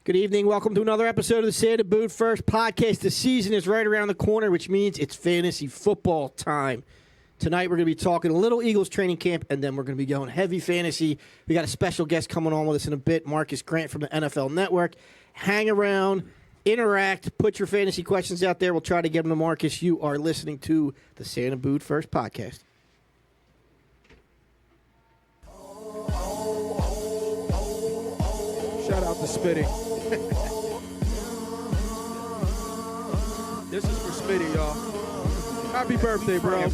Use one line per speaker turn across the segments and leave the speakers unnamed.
Good evening. Welcome to another episode of the Santa Boot First podcast. The season is right around the corner, which means it's fantasy football time. Tonight we're going to be talking a little Eagles training camp, and then we're going to be going heavy fantasy. We got a special guest coming on with us in a bit, Marcas Grant from the NFL Network. Hang around, interact, put your fantasy questions out there. We'll try to get them to Marcus. You are listening to the Santa Boot First podcast.
Shout out to Spitty. This is for Spitty, y'all. Happy birthday, bro.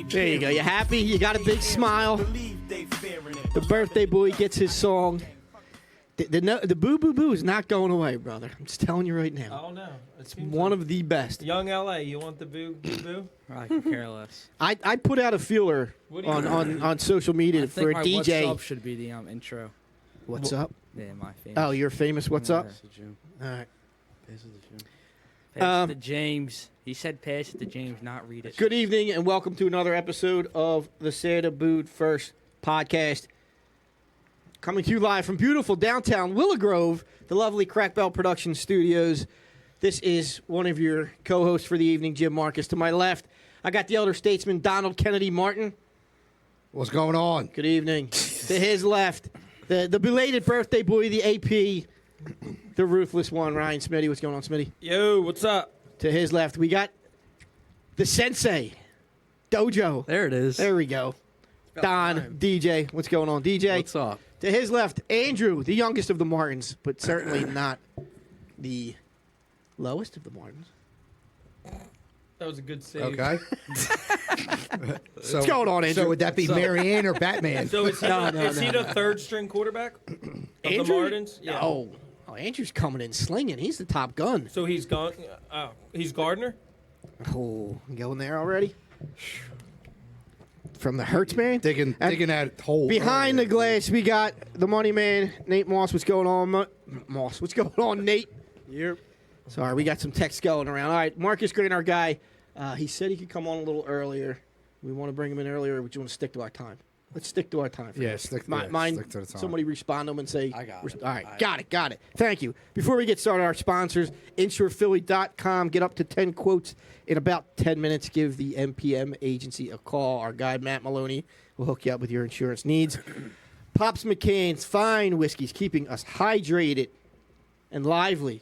There you go. You happy? You got a big smile. The birthday boy gets his song. The boo boo boo is not going away, brother. I'm just telling you right now.
Oh no,
It's one of the best.
Young LA. You want the boo boo?
I can care less.
I put out a feeler on social media for a DJ.
What's up should be the intro.
What's up?
Yeah, my famous.
Oh, you're famous. What's up?
Yeah.
All right.
Pass it to James. He said pass it to James, not read it.
Good evening and welcome to another episode of the Santa Boot First podcast. Coming to you live from beautiful downtown Willow Grove, the lovely Crack Bell Production Studios. This is one of your co-hosts for the evening, Jim Marcus. To my left, I got the elder statesman, Donald Kennedy Martin.
What's going on?
Good evening. To his left, the belated birthday boy, the AP, the ruthless one, Ryan Smitty. What's going on, Smitty?
Yo, what's up?
To his left, we got the sensei, Dojo.
There it is.
There we go. Don, DJ. What's going on, DJ?
What's up?
To his left, Andrew, the youngest of the Martins, but certainly not the lowest of the Martins.
That was a good save.
Okay.
What's going on, Andrew?
So would that be Marianne or Batman?
So is he, is he the third string quarterback of the Martins? Yeah.
Oh, Andrew's coming in slinging. He's the top gun.
So he's gone. He's Gardner.
Oh, you going there already? From the Hertz man?
digging that hole.
Behind the glass, we got the money man, Nate Moss. What's going on, Moss? What's going on, Nate?
Yep.
Sorry, we got some text going around. All right, Marcus Grant, our guy, he said he could come on a little earlier. We want to bring him in earlier, but you want to stick to our time. Let's stick to our time.
Yeah, stick to the time.
Somebody respond to him and say,
I got it.
All right, got it. Thank you. Before we get started, our sponsors, InsurePhilly.com. Get up to 10 quotes in about 10 minutes. Give the MPM agency a call. Our guy, Matt Maloney, will hook you up with your insurance needs. Pops McCann's fine whiskeys, keeping us hydrated and lively.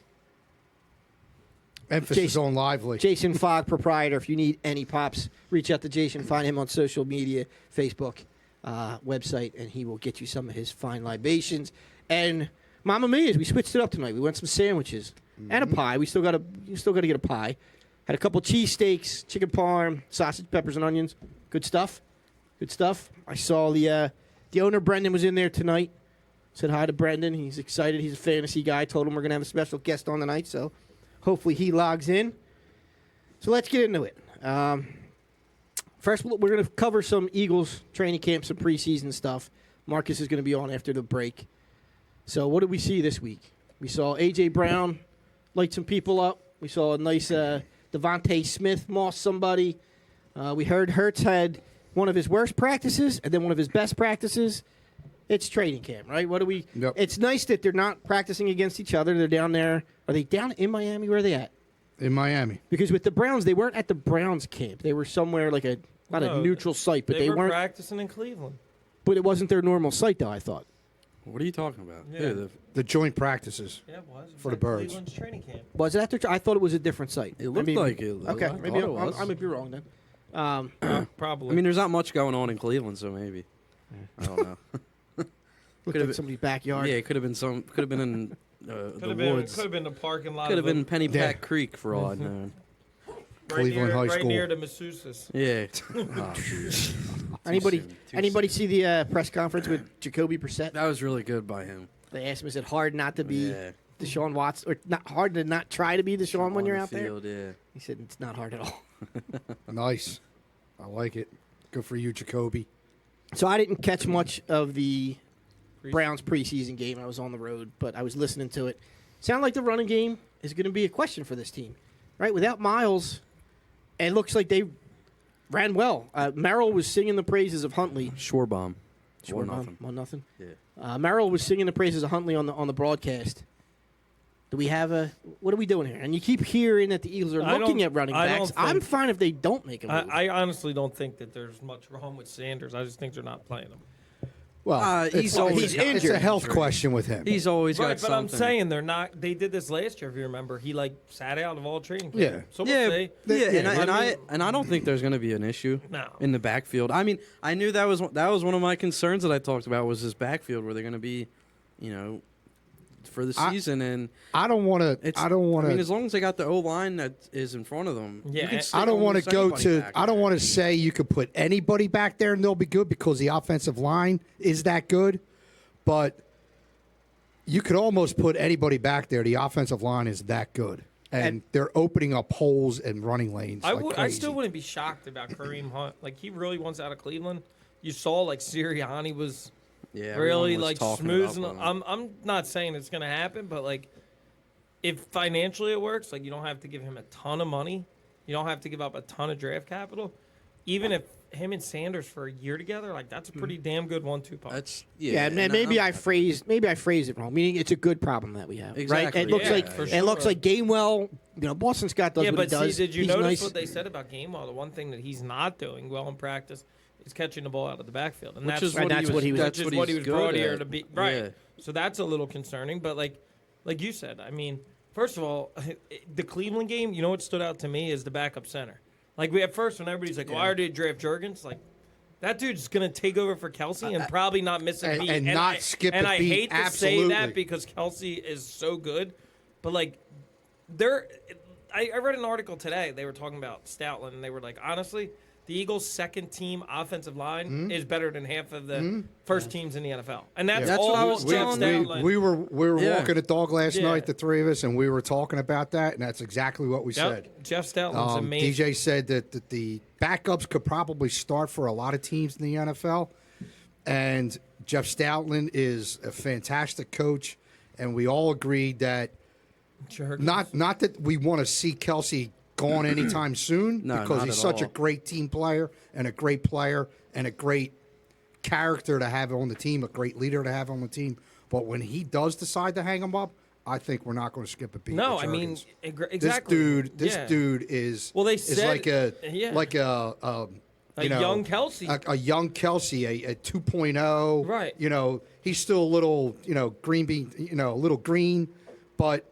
Emphasis on lively.
Jason Fogg, proprietor. If you need any pops, reach out to Jason. Find him on social media, Facebook, website, and he will get you some of his fine libations. And Mamma Mia's, we switched it up tonight. We went some sandwiches and a pie. You still got to get a pie. Had a couple cheesesteaks, chicken parm, sausage, peppers, and onions. Good stuff. I saw the owner, Brendan, was in there tonight. Said hi to Brendan. He's excited. He's a fantasy guy. Told him we're going to have a special guest on tonight, so hopefully he logs in. So let's get into it. First, we're going to cover some Eagles training camp, some preseason stuff. Marcus is going to be on after the break. So what did we see this week? We saw A.J. Brown light some people up. We saw a nice Devontae Smith moss somebody. We heard Hurts had one of his worst practices and then one of his best practices. It's training camp, right? What do we?
Yep.
It's nice that they're not practicing against each other. They're down there. Are they down in Miami? Where are they at?
In Miami.
Because with the Browns, they weren't at the Browns camp. They were somewhere like a neutral site, but they
were
weren't
practicing in Cleveland.
But it wasn't their normal site, though. I thought.
What are you talking about?
Yeah.
The joint practices.
Yeah, it was.
For the Birds.
Cleveland's training camp.
Was it after? I thought it was a different site.
It looked like it.
Okay,
I
maybe
thought it was.
I might be wrong then.
Probably.
I mean, there's not much going on in Cleveland, so maybe. I don't know.
Looked like somebody's backyard.
Yeah, it could have been some. Could have been in the woods.
Could have been the parking lot.
Could have been Pennypack
Yeah.
Creek for all I know.
Cleveland High
right
School.
near the Masseuses.
Yeah.
Anybody see the press conference with Jacoby Brissett?
That was really good by him.
They asked him, "Is it hard not to be
Yeah.
Deshaun Watson, or not hard to not try to be Deshaun when
On
you're
the
out
field,
there?"
Yeah.
He said, "It's not hard at all."
Nice. I like it. Good for you, Jacoby.
So I didn't catch much of the Browns preseason game. I was on the road, but I was listening to it. Sounded like the running game is going to be a question for this team, right? Without Miles, it looks like they ran well. Merrill was singing the praises of Huntley.
Shorebomb. One nothing.
1-0.
Yeah.
Merrill was singing the praises of Huntley on the broadcast. Do we have what are we doing here? And you keep hearing that the Eagles are looking at running backs. I'm fine if they don't make a move.
I honestly don't think that there's much wrong with Sanders. I just think they're not playing him.
Well,
he's
it's
injured.
a health question with him.
He's always got
Right, but
something.
I'm saying they're not. They did this last year, if you remember. He sat out of all training camp.
Yeah.
So we'll see.
And I don't think there's going to be an issue
No.
in the backfield. I mean, I knew that was one of my concerns that I talked about was this backfield where they're going to be, for the season. And
I don't want to. I don't want
I mean,
to.
as long as they got the O line that is in front of them,
Yeah,
you can
and-
stick
I don't want
almost
to go
anybody
to.
back
I don't
there.
want to say you could put anybody back there and they'll be good because the offensive line is that good, but you could almost put anybody back there. The offensive line is that good, and they're opening up holes and running lanes.
I
like
would. I
crazy.
still wouldn't be shocked about Kareem Hunt. He really wants out of Cleveland. You saw Sirianni was
Yeah,
really
everyone was talking
schmoozing.
about them.
I'm not saying it's going to happen, but if financially it works, you don't have to give him a ton of money. You don't have to give up a ton of draft capital. Even if him and Sanders for a year together, that's a pretty damn good 1-2 punch.
That's
Yeah,
and
maybe I phrased it wrong. Meaning it's a good problem that we have,
Exactly,
right? It looks
yeah,
like
for
it looks
sure.
like Gainwell. Boston Scott does
Yeah,
what
but
he does.
did you
He's
notice
nice.
what they said about Gainwell? The one thing that he's not doing well in practice is catching the ball out of the backfield, and
Which
that's
is
what he was-
That's what he was
good
brought here
at.
to be. Right.
Yeah.
So that's a little concerning. But like you said, I mean, first of all, the Cleveland game, what stood out to me is the backup center. We at first when everybody's like, why did they draft Jurgens? That dude's gonna take over for Kelsey and probably not miss a beat
and not skip a
And I
beat,
hate to say
absolutely.
that because Kelsey is so good, but I read an article today. They were talking about Stoutland, and they were like, honestly, the Eagles' second team offensive line is better than half of the first teams in the NFL, and that's
That's
all
what I was
Jeff
telling them.
Stoutland.
We were
Yeah.
walking the dog last
Yeah.
night, the three of us, and we were talking about that, and that's exactly what we said.
Yep. Jeff Stoutland's amazing.
DJ said that the backups could probably start for a lot of teams in the NFL, and Jeff Stoutland is a fantastic coach, and we all agreed that
Jurgens.
not that we want to see Kelsey gone anytime soon
No,
because
not
he's
at
such a
all.
great team player and a great player and a great character to have on the team, a great leader to have on the team. But when he does decide to hang him up, I think we're not going to skip a beat.
No,
with
I mean
Jurgens.
exactly.
This
Yeah.
dude is
Well, they
is
said-
like a
yeah.
you know,
young Kelsey.
a young Kelsey, a 2.0.
Right.
He's still a little, green bean, a little green, but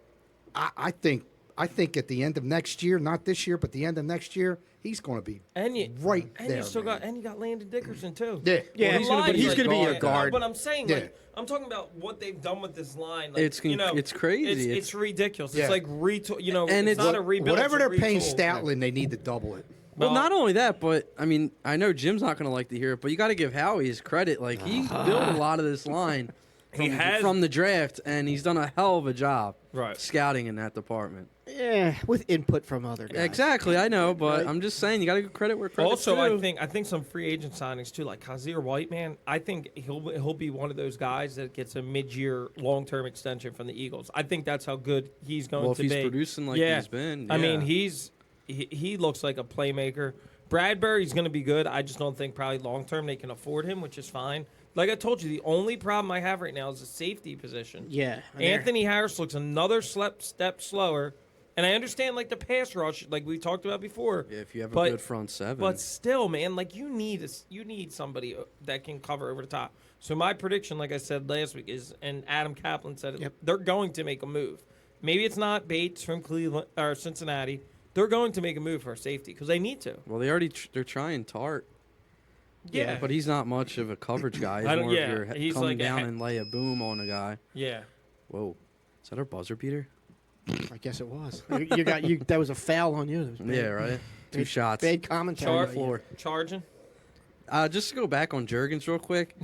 I think at the end of next year, not this year, but the end of next year, he's going to be
And you,
right
and
there.
you still
man.
you got Landon Dickerson too.
Yeah.
Yeah,
Well,
he's gonna be- he's gonna be your
no,
guard.
But I'm saying,
Yeah.
I'm talking about what they've done with this line.
It's crazy.
It's ridiculous.
Yeah.
It's like retool.
And
it's
it's-
not a rebuild.
Whatever
it's a
they're paying
retool.
Stoutland, they need to double it.
Well,
Well-
not only that, but I mean, I know Jim's not going to like to hear it, but you got to give Howie his credit. He built a lot of this line from the draft, and he's done a hell of a job scouting in that department.
Yeah, with input from other guys.
Exactly, I know, but I'm just saying you got to give credit where credit's
Also,
due.
I think some free agent signings too, like Kazir White, man. I think he'll be one of those guys that gets a mid-year long-term extension from the Eagles. I think that's how good he's going
if
to
he's
be.
producing like
Yeah.
he's been,
I mean,
yeah.
he looks like a playmaker. Bradbury's going to be good. I just don't think probably long-term they can afford him, which is fine. Like I told you, the only problem I have right now is the safety position.
Yeah.
Anthony Harris looks another step slower. And I understand, the pass rush, like we talked about before.
Yeah, if you have a
but-
good front seven.
But still, man, you need somebody that can cover over the top. So my prediction, like I said last week, is, and Adam Kaplan said it, they're going to make a move. Maybe it's not Bates from Cleveland or Cincinnati. They're going to make a move for a safety because they need to.
Well, they're trying Tart.
Yeah,
But he's not much of a coverage guy. He's
I don't-
more
yeah,
of your
he's
come
like a
down
he-
and lay a boom on a guy.
yeah.
Whoa. Is that our buzzer beater?
I guess it was. You got you. That was a foul on you. That was bad.
Yeah, right? Two shots.
Bad commentary.
Char-
by you.
floor.
Charging.
Just to go back on Jurgens real quick,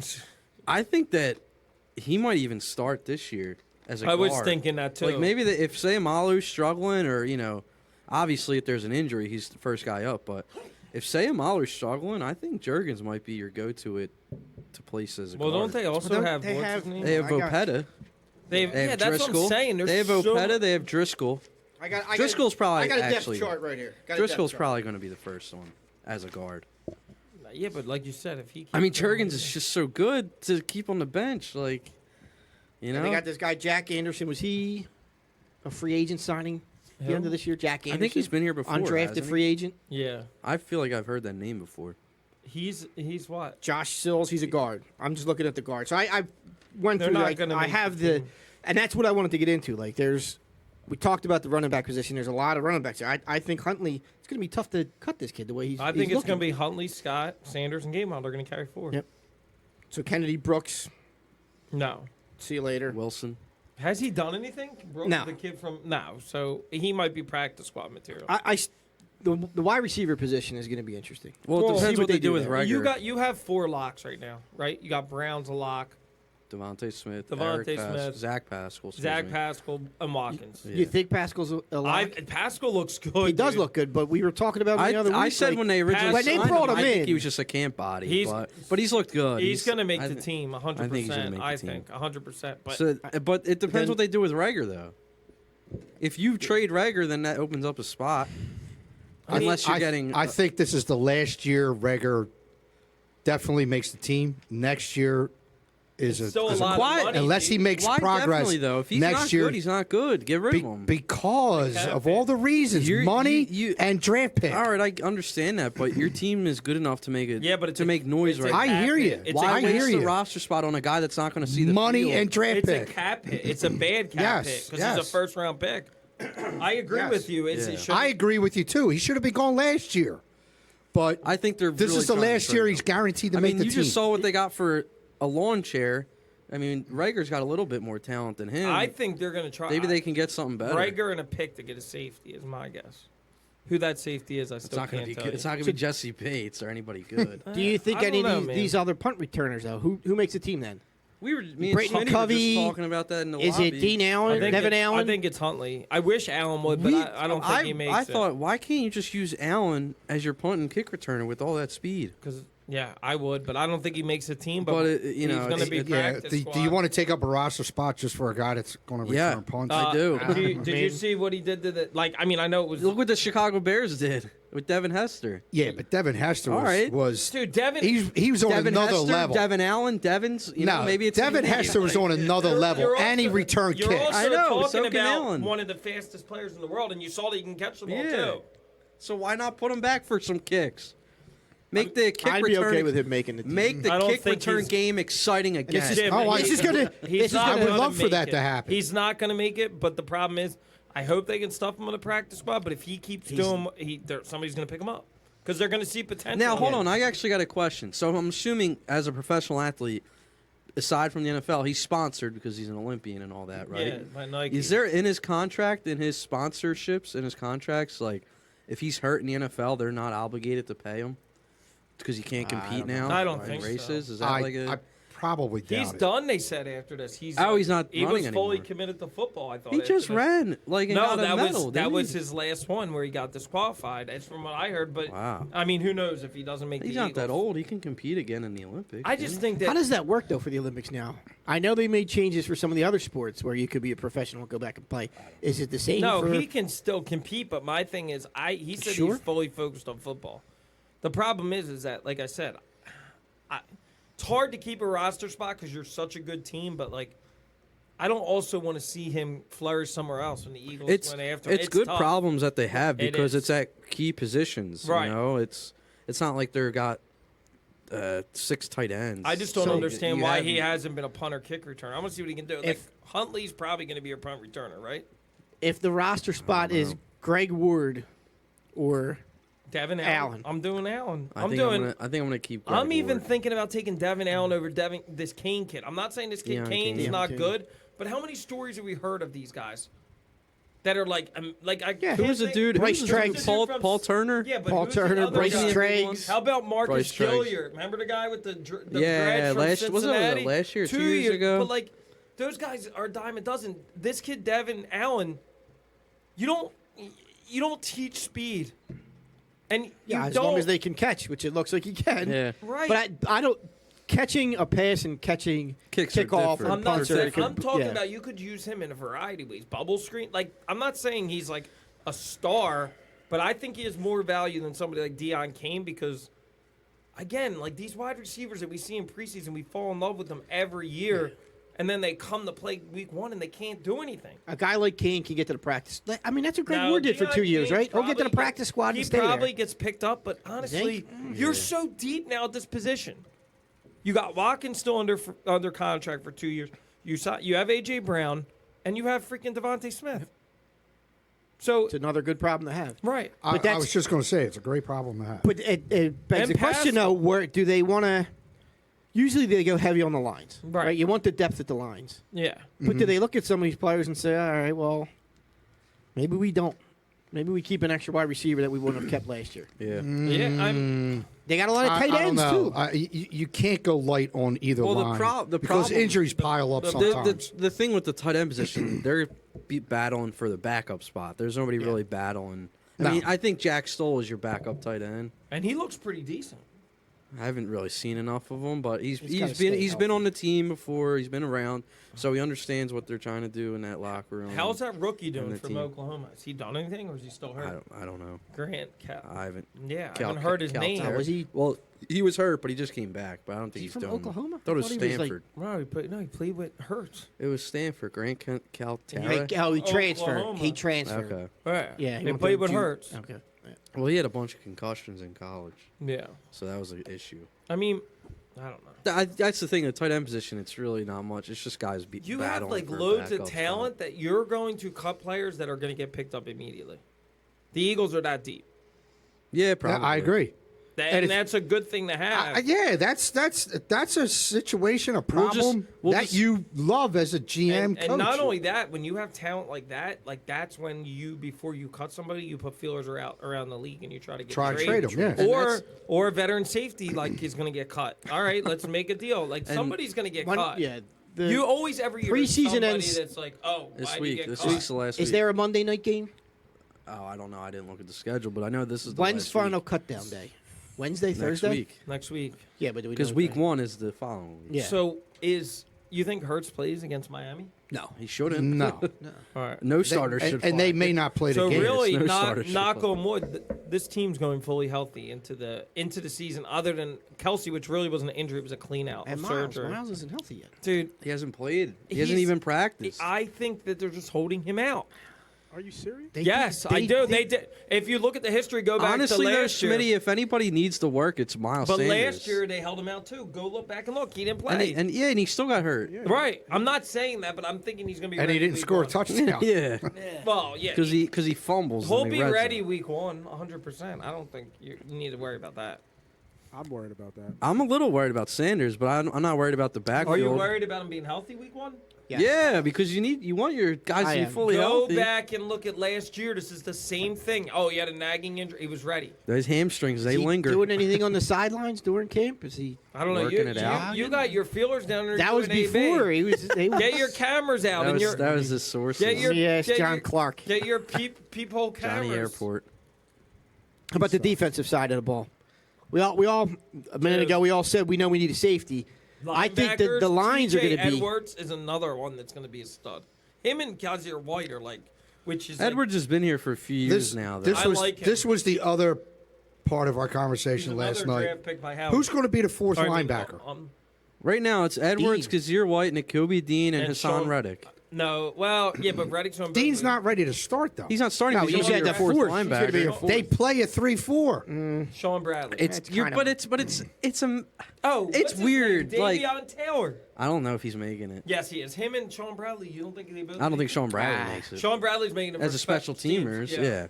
I think that he might even start this year as a
I
guard.
was thinking that too.
Maybe if Sayamalu's struggling or, obviously if there's an injury, he's the first guy up. But if Sayamalu's struggling, I think Jurgens might be your go-to to place as a
Well,
guard.
don't they also
Well,
have
they
what's
have-
his name?
They have
I got-
Opeta.
They
They have
that's what
Driscoll.
I'm saying.
They have Opeta. They have Driscoll.
I
Driscoll's probably
got a depth
actually-
chart right here.
Driscoll's probably going to be the first one as a guard.
Yeah, but like you said, if he,
I mean, Jurgens is just so good to keep on the bench. Like, you know,
And they got this guy Jack Anderson. Was he a free agent signing at the end of this year? Jack Anderson.
I think he's been here before.
Undrafted
hasn't he?
free agent.
yeah,
I feel like I've heard that name before.
he's what?
Josh Sills. He's a guard. I'm just looking at the guard. So I went
They're
through.
not
Like,
gonna
I
make
have
the
the,
team.
and that's what I wanted to get into. Like, we talked about the running back position. There's a lot of running backs there. I think Huntley. It's going to be tough to cut this kid the way he's.
I think
he's
it's going to
looking.
be Huntley, Scott, Sanders, and Gainwell. They're going to carry forward.
Yep. So Kennedy Brooks.
No.
See you later.
Wilson.
Has he done anything?
No.
The kid from so he might be practice squad material.
The wide receiver position is going to be interesting.
Well, it
Well,
depends
see
what they do with
there.
Rager.
You have 4 locks right now, right? You got Brown's a lock,
Devontae Smith,
Devontae
Eric
Smith,
Zach Pascal,
Zach Pascal, and Watkins.
Yeah.
You think Pascal's a lock?
Pascal looks good.
He does
dude.
look good, but we were talking about him the other week.
I said
like,
when they originally
when they
signed
brought him
I think
in,
he was just a camp body,
He's-
but he's looked good.
He's going to make
I
the
thi-
team 100%.
I think he's gonna make the
I
team.
think 100%. But
But it depends
then-
what they do with Rager, though. If you trade Rager, then that opens up a spot. Unless you're getting,
I think this is the last year Rager definitely makes the team. Next year is
It's still a
is
lot of
Why-
money,
unless he
dude.
makes
why
progress
definitely though? If he's
next
not
year.
good, he's not good. Get rid of him.
Because of all the reasons,
You're-
money
you-
and draft pick.
All right, I understand that, but your team is good enough to make it.
Yeah, but it's
to
a-
make noise
it's a
right.
I
cap
hear
hit.
you.
It's
Why
a
I
cap
hear
waste
you.
the roster spot on a guy that's not going to see the
Money
field.
and draft
It's
pick.
a cap hit. It's a bad cap
Yes,
hit because
yes.
he's a first-round pick. I agree
Yes.
with you.
Yeah.
It should
I agree with you too. He should have been gone last year, but
I think they're.
this
really
is the
trying to
last
trade
year
him.
he's guaranteed to
I
make
mean,
the
you
team.
just saw what they got for a lawn chair. I mean, Rager's got a little bit more talent than him.
I think they're going to try.
Maybe they can get something better.
Rager and a pick to get a safety is my guess. Who that safety is, I
It's
still
not going
can't
to be.
tell
Good.
you.
It's not going to be Jesse Bates or anybody good.
do you think
I
any
don't know,
of
man.
these other punt returners though? Who makes the team then?
Me and
Brayton
Smitty were
Covey,
just talking about that in the
Is
lobby.
it Dean
I
Allen,
think
Devin Allen?
I think it's Huntley. I wish Allen would, but I don't think he makes
I
it.
thought, why can't you just use Allen as your punt and kick returner with all that speed?
Because I would, but I don't think he makes a team. But,
But
he's going to be
yeah.
practice
Do
squad.
you want to take up a roster spot just for a guy that's going to
Yeah.
return punts?
I do.
Did you see what he did to the? Like, I mean, I know it was.
Look what the Chicago Bears did with Devin Hester.
Yeah, but Devin Hester
All right.
was
Dude, Devin.
he was on
Devin
another
Hester,
level.
Devin Allen, Devins. You know, maybe it's
Devin Hester was on another level, and he returned
You're
kicks.
also
I know,
talking
so can
about
Allen.
one of the fastest players in the world, and you saw that he can catch the ball
Yeah.
too.
So why not put him back for some kicks? Make the kick
I'd be
return.
okay with him making the team.
Make the
I don't
kick
think
return
he's-
game exciting again.
This is,
Yeah, but
this
he's-
is gonna.
He's
This is
not
I would
gonna
love for
make
that
it.
to happen.
He's not going to make it, but the problem is, I hope they can stuff him on the practice squad. But if he keeps doing, somebody's going to pick him up because they're going to see potential.
Now, hold
in
on.
him.
I actually got a question. So I'm assuming as a professional athlete, aside from the NFL, he's sponsored because he's an Olympian and all that, right?
Yeah, by Nike.
Is there in his contract, in his sponsorships, in his contracts, like if he's hurt in the NFL, they're not obligated to pay him because he can't compete now?
I don't
in
think so.
races. Is that
I,
like a?
I probably doubt
He's
it.
done. They said after this, he's
He's not
He
running
was fully
anymore.
committed to football. I thought
He
after
just
this.
ran like and
No,
got a
that
medal.
was that
didn't
was
he?
his last one where he got disqualified. That's from what I heard. But
Wow.
I mean, who knows if he doesn't make
He's
the
not that
Eagles.
old. He can compete again in the Olympics.
I just think that
How does that work though for the Olympics now? I know they made changes for some of the other sports where you could be a professional and go back and play. Is it the same?
no,
for,
he can still compete. But my thing is, he said
Sure.
he's fully focused on football. The problem is that, like I said, it's hard to keep a roster spot because you're such a good team. But like, I don't also want to see him flourish somewhere else when the Eagles went after him.
It's good
tough.
problems that they have
It
because
is.
it's at key positions.
Right.
You know, it's not like they're got 6 tight ends.
I just don't
So
understand
you
why
have-
he hasn't been a punter kick returner. I want to see what he can do. Like
If-
Huntley's probably going to be a punt returner, right?
if the roster spot is Greg Ward or
Devin
Allen.
I'm doing Allen.
I think I'm gonna keep. Greg
I'm even
Ward.
thinking about taking Devin Allen over this Kane kid. I'm not saying this kid
Deion
Kane's
Kane.
not
Kane.
good, but how many stories have we heard of these guys that are like
Yeah.
Who was the dude?
Bryce
who was the dude?
Triggs.
Paul Turner.
Yeah, but
Paul
who's the
Turner,
other
Bryce
guy?
Triggs.
How about Marcus
Bryce Triggs.
Gilliard? Remember the guy with the
Yeah,
dreads from
wasn't it
Cincinnati?
last year or 2 years ago?
But like those guys are a dime a dozen. This kid Devin Allen, you don't teach speed, and
yeah,
you
as
don't.
long as they can catch, which it looks like he can.
Yeah.
Right.
But I don't catching a pass and catching
Kicks are
kickoff
different.
and
I'm not
punter.
saying,
it could-
I'm talking
yeah.
about you could use him in a variety of ways. Bubble screen, like I'm not saying he's like a star, but I think he has more value than somebody like Deion Kane because again, like these wide receivers that we see in preseason, we fall in love with them every year. Yeah. And then they come to play week 1 and they can't do anything.
A guy like Kane can get to the practice. I mean, that's what Greg Moore did for 2 years, right? He'll get to the practice squad and stay there.
He probably gets picked up, but honestly, you're so deep now at this position. You got Watkins still under contract for 2 years. You have A.J. Brown, and you have freaking Devontae Smith. So
it's another good problem to have.
Right.
I was just going to say, it's a great problem to have.
But it begs the question, though, where do they want to – usually they go heavy on the lines. Right. You want the depth at the lines.
Yeah.
But do they look at some of these players and say, all right, well, maybe we don't. Maybe we keep an extra wide receiver that we wouldn't have kept last year.
Yeah.
They got a lot of tight ends, too.
You can't go light on either line because injuries pile up sometimes.
The thing with the tight end position, they're battling for the backup spot. There's nobody really battling. I mean, I think Jack Stoll is your backup tight end.
And he looks pretty decent.
I haven't really seen enough of him, but he's been on the team before. He's been around, so he understands what they're trying to do in that locker room.
How's that rookie doing from Oklahoma? Has he done anything, or is he still hurt?
I don't know.
Grant.
I haven't.
Yeah, I haven't heard his name.
Was he?
Well, he was hurt, but he just came back. But I don't think he's
from
doing.
Oklahoma.
I thought it was Stanford.
He played with Hurts.
It was Stanford. Grant Caltera.
He transferred.
Oklahoma.
He transferred.
Okay.
Right.
Yeah,
he played with Hurts.
Okay.
Well, he had a bunch of concussions in college.
Yeah.
So that was an issue.
I mean, I don't know.
That's the thing. The tight end position, it's really not much. It's just guys battling.
You have like loads of talent that you're going to cut players that are going to get picked up immediately. The Eagles are that deep.
Yeah, probably.
I agree.
And that's a good thing to have.
Yeah, that's a situation, a problem you love as a GM coach.
And not only that, when you have talent like that, like that's when before you cut somebody, you put feelers around the league and you try to trade
them. Yeah.
Or a veteran safety like is going to get cut. All right, let's make a deal. Like somebody's going to get cut.
Yeah.
You always every year
preseason ends.
That's like,
this
week's
the last week.
Is there a Monday night game?
Oh, I don't know. I didn't look at the schedule, but I know this is the
When's
last
final
week.
cutdown day? Wednesday, Thursday?
Next week.
Yeah, but
because week 1 is the following week.
Yeah.
So you think Hurts plays against Miami?
No, he shouldn't.
No.
All right.
No starters should.
And they may not play the game.
So really,
No
knock on wood, this team's going fully healthy into the season. Other than Kelsey, which really wasn't an injury, it was a clean out.
And Miles isn't healthy yet,
dude.
He hasn't played. He hasn't even practiced.
I think that they're just holding him out.
Are you serious?
Yes, I do. They did. If you look at the history, go back
honestly,
to last year.
Smitty, if anybody needs to work, it's Miles
But
Sanders.
last year they held him out too. Go look back and look. He didn't play.
And he still got hurt.
Yeah.
Right. I'm not saying that, but I'm thinking he's going to be.
And
ready
he didn't score a touchdown.
Yeah.
Well, yeah.
Because he fumbles.
He'll
in the
be
red
ready
zone.
week 1, 100%. I don't think you need to worry about that.
I'm worried about that.
I'm a little worried about Sanders, but I'm not worried about the backfield.
Are you worried about him being healthy week 1?
Yes.
Yeah, because you want your guys to be fully healthy.
Go back and look at last year. This is the same thing. Oh, he had a nagging injury. He was ready.
Those hamstrings, they
Is he
linger.
doing anything on the sidelines during camp? Is he?
I don't know.
Working it out?
You got your feelers down there.
That was
doing
before
AB.
he was.
Get your cameras out.
That was the source.
Get your-
Yes,
get
John
your-
Clark.
Get your peephole cameras.
Johnny Airport.
How about the defensive side of the ball? We all a minute ago we all said we know we need a safety. I think that the lines are going to be.
Edwards is another one that's going to be a stud. Him and Kazir White are like, which is
Edwards has been here for a few years now. Though.
This was the other part of our conversation last night.
Draft pick by Howard.
Who's going to be the fourth linebacker?
Right now, it's Edwards, Kazir White, Nakobe Dean, and Hassan
Sean-
Reddick.
No, well, yeah, but Reddick's on.
Dean's not ready to start though.
He's not starting.
No,
he's
you
gonna
said
be
the
your fourth
fourth. He's gonna be
linebacker.
your fourth.
They play a 3-4.
Sean Bradley.
It's
That's kind of-
but it's a
oh,
it's
what's his
weird.
Name?
Like
Davion Taylor.
I don't know if he's making it.
Yes, he is. Him and Sean Bradley. You don't think they both?
I don't think Sean
Ah.
Bradley makes it.
Sean Bradley's making it
As
for
a special teamers, yeah.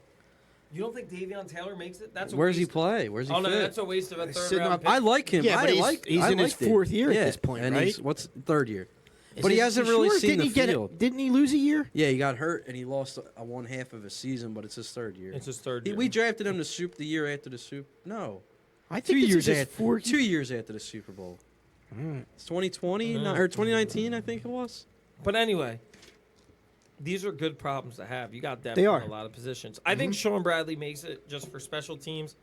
You don't think Davion Taylor makes it? That's a
Where's he
waste.
play? Where's he
Oh no,
fit?
that's a waste of a third
Sitting
round
up-
pick.
I like him.
Yeah, but
I
he's-
liked-
he's
I
in his
liked it.
fourth year at
Yeah,
this point,
and
right?
he's third year?
Is
But he
this-
hasn't
you
really
sure?
seen
Didn't
the
he get it-
field.
Didn't he lose a year?
Yeah, he got hurt and he lost a one half of his season, but it's his third year.
It's his third year.
We drafted him to Soup the year after the Soup. No,
I
2
think this
years
is his
after.
fourth.
2 years after the Super Bowl. It's 2020 or 2019, I think it was.
But anyway, these are good problems to have. You got depth
They
in
are.
a lot of positions. I think Sean Bradley makes it just for special teams.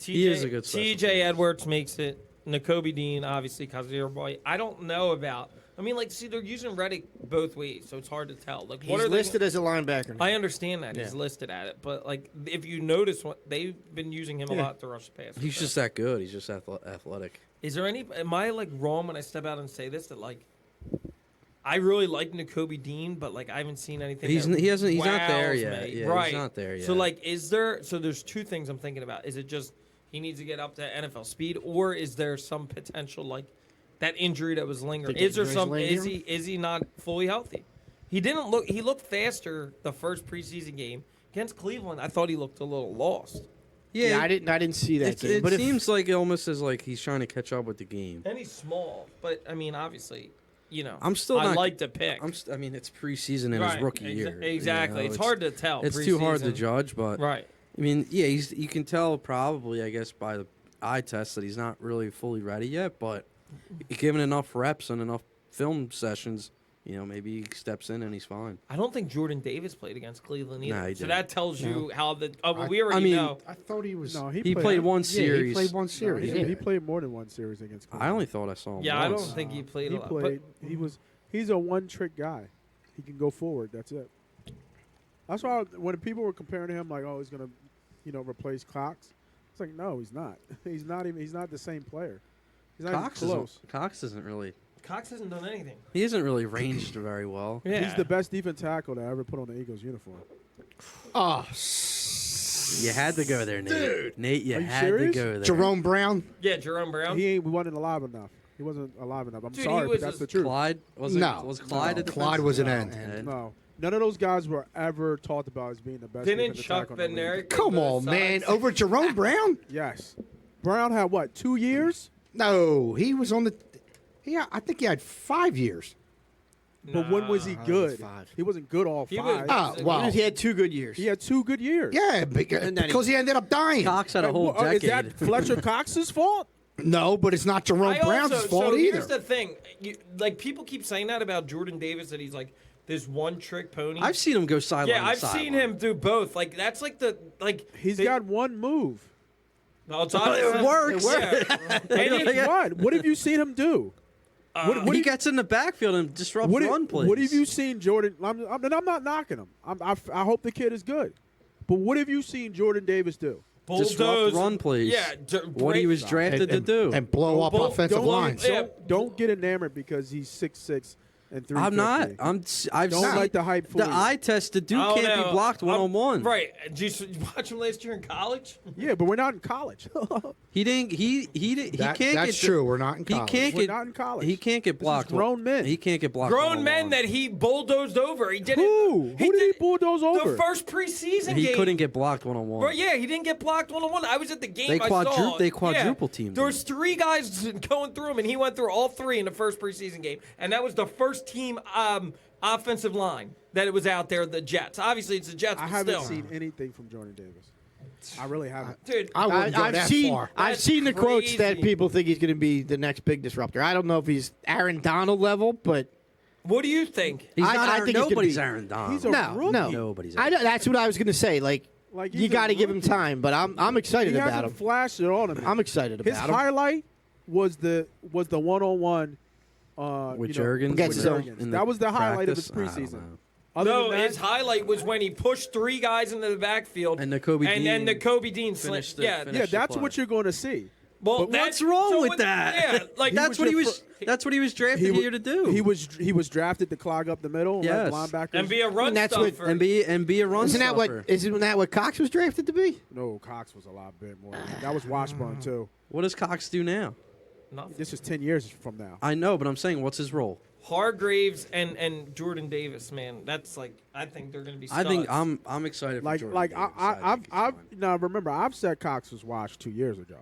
He is a good special
TJ
teams.
Edwards makes it. Nakobe Dean, obviously, Kazir White. I don't know about I mean, like, see, they're using Reddick both ways, so it's hard to tell. Like,
He's listed as a linebacker.
I understand that
Yeah.
he's listed at it, but like, if you notice, they've been using him a lot to rush the pass.
He's just that good. He's just athletic.
Is there any? Am I like wrong when I step out and say this? That like, I really like Nakobe Dean, but like, I haven't seen anything.
He's not there
wows
yet.
me.
Yeah,
right.
he's not there yet.
So like, is there? So there's two things I'm thinking about. Is it just he needs to get up to NFL speed, or is there some potential like that injury that was lingering?
Think
Is there
injury's
some?
lingering?
Is he not fully healthy? He didn't look. He looked faster the first preseason game against Cleveland. I thought he looked a little lost.
Yeah, I didn't see that game.
It
But
seems like it almost is like he's trying to catch up with the game.
And he's small, but I mean, obviously, you know,
I'm still
I
not-
like to pick.
I mean, it's preseason in his rookie year.
Exactly.
you know,
it's hard to tell.
It's too hard to
preseason.
judge, but
Right.
I mean, yeah, you can tell probably, I guess, by the eye test that he's not really fully ready yet. But given enough reps and enough film sessions, you know, maybe he steps in and he's fine.
I don't think Jordan Davis played against Cleveland either.
Nah, he
so
didn't.
that tells you how the.
I-
We already
I mean,
know.
I thought he was.
No,
He played one
Yeah,
series.
he played one
No,
series.
he played more than one series against.
I
Cleveland.
only thought I saw him
Yeah, I
once.
don't think he played
He
a lot.
played. He's a one-trick guy. He can go forward. That's it. That's why when people were comparing him, like, oh, he's gonna, replace Cox. It's like, no, he's not. He's not even. He's not the same player. He's not
Cox
even close.
isn't really.
Cox hasn't done anything.
He isn't really ranged very well.
Yeah.
He's the best defense tackle to ever put on the Eagles uniform.
Oh,
You had to go there, Nate.
Dude.
Nate, you
Are you
had
serious?
to go there.
Jerome Brown.
Yeah, Jerome Brown.
He wasn't alive enough. He wasn't alive enough. I'm
Dude,
sorry,
he was
but that's
a-
the truth.
Clyde was
No.
Was Clyde
No.
a defensive
Clyde was an
end?
end.
No, none of those guys were ever talked about as being the best.
Didn't
defensive
Chuck
tackle in the league.
Bednarik?
Come on, man. Over Jerome Brown?
Yes. Brown had what? 2 years?
No, he was on the. I think he had 5 years.
But when was he
Nah,
good?
5.
He wasn't good all
He was-
five.
Ah, wow.
He had 2 good years.
He had 2 good years.
Yeah,
And then
because he ended up dying.
Cox had a whole
Is
decade.
that Fletcher Cox's fault?
No, but it's not Jerome Brown's fault
so
either.
here's the thing. Like, people keep saying that about Jordan Davis, that he's like this one-trick pony.
I've seen him go sideline.
yeah,
to
I've seen
sideline.
him do both. Like, that's like the
He's got one move.
No, it's
It works.
Yeah. And he-
What have you seen him do?
He gets in the backfield and disrupts
What,
run plays.
what have you seen Jordan? I'm not knocking him. I hope the kid is good. But what have you seen Jordan Davis do?
Disrupt
bulldoze
run plays.
Yeah,
What he was drafted to do.
And blow up
Don't-
offensive
don't-
lines.
Yeah.
Don't get enamored because he's 6'6" and 350.
I'm not. I've
Don't
seen
let the hype fool
the
you.
eye test. The dude
I don't
can't
know.
be blocked
I'm-
one-on-one.
Right. Did you watch him last year in college?
Yeah, but we're not in college.
He didn't. He can't get.
That's true. We're not in college.
He can't
We're
get.
not in college.
He can't get
This is
blocked.
grown men.
He can't get blocked.
Grown men
one-on-one.
that he bulldozed over. He did
Who?
it.
Who did he bulldoze over?
The first preseason
He
game.
couldn't get blocked one-on-one.
Right, yeah, he didn't get blocked one-on-one. I was at the game.
They
I saw.
they quadruple teamed
There
him.
was 3 guys going through him, and he went through all 3 in the first preseason game. And that was the first team offensive line that it was out there, the Jets. Obviously, it's the Jets,
I
but
haven't
still.
seen anything from Jordan Davis. I really haven't.
Dude,
I wouldn't go
I've
that
seen
far.
I've
That's
seen the quotes that
crazy.
people think he's going to be the next big disruptor. I don't know if he's Aaron Donald level, but
what do you think?
He's
I
not Aaron,
think he's gonna
nobody's
be-
Aaron Donald.
He's a
no,
rookie.
no,
Nobody's
I know, that's what I was going to say. Like
Like,
you
he's a
got to give him
rookie.
time, but I'm excited
He
about
hasn't
him.
flashed it on him.
I'm excited
His
about him.
highlight was the one-on-one
With
you know,
Juergens
Against
with
them.
Juergens.
in the
That was the highlight of his
practice? I don't
preseason.
know.
Other
No,
than that,
his highlight was when he pushed 3 guys into the backfield.
And Nakobe
and
Dean
then Nakobe Dean
finished
slipped.
the-
Yeah,
finished
yeah,
the
that's
play.
what you're going to see.
well,
But
that's-
What's wrong
so
with
what-
that?
Yeah, like
He
That's
was
what he
your
was. That's what he was drafted
wa-
here to do.
He was drafted to clog up the middle and let
Yes.
linebackers.
and be a run
And that's what-
stuffer.
and be a run
Isn't that
stuffer.
what Cox was drafted to be?
No, Cox was a lot bit more. That was Washburn too.
What does Cox do now?
Nothing.
This is 10 years from now.
I know, but I'm saying, what's his role?
Hargraves and Jordan Davis, man, that's like I think they're going to be.
I think
studs.
I'm excited. For
Like
Jordan
like
Davis.
I've
think he's fine.
now remember I've said Cox was washed 2 years ago,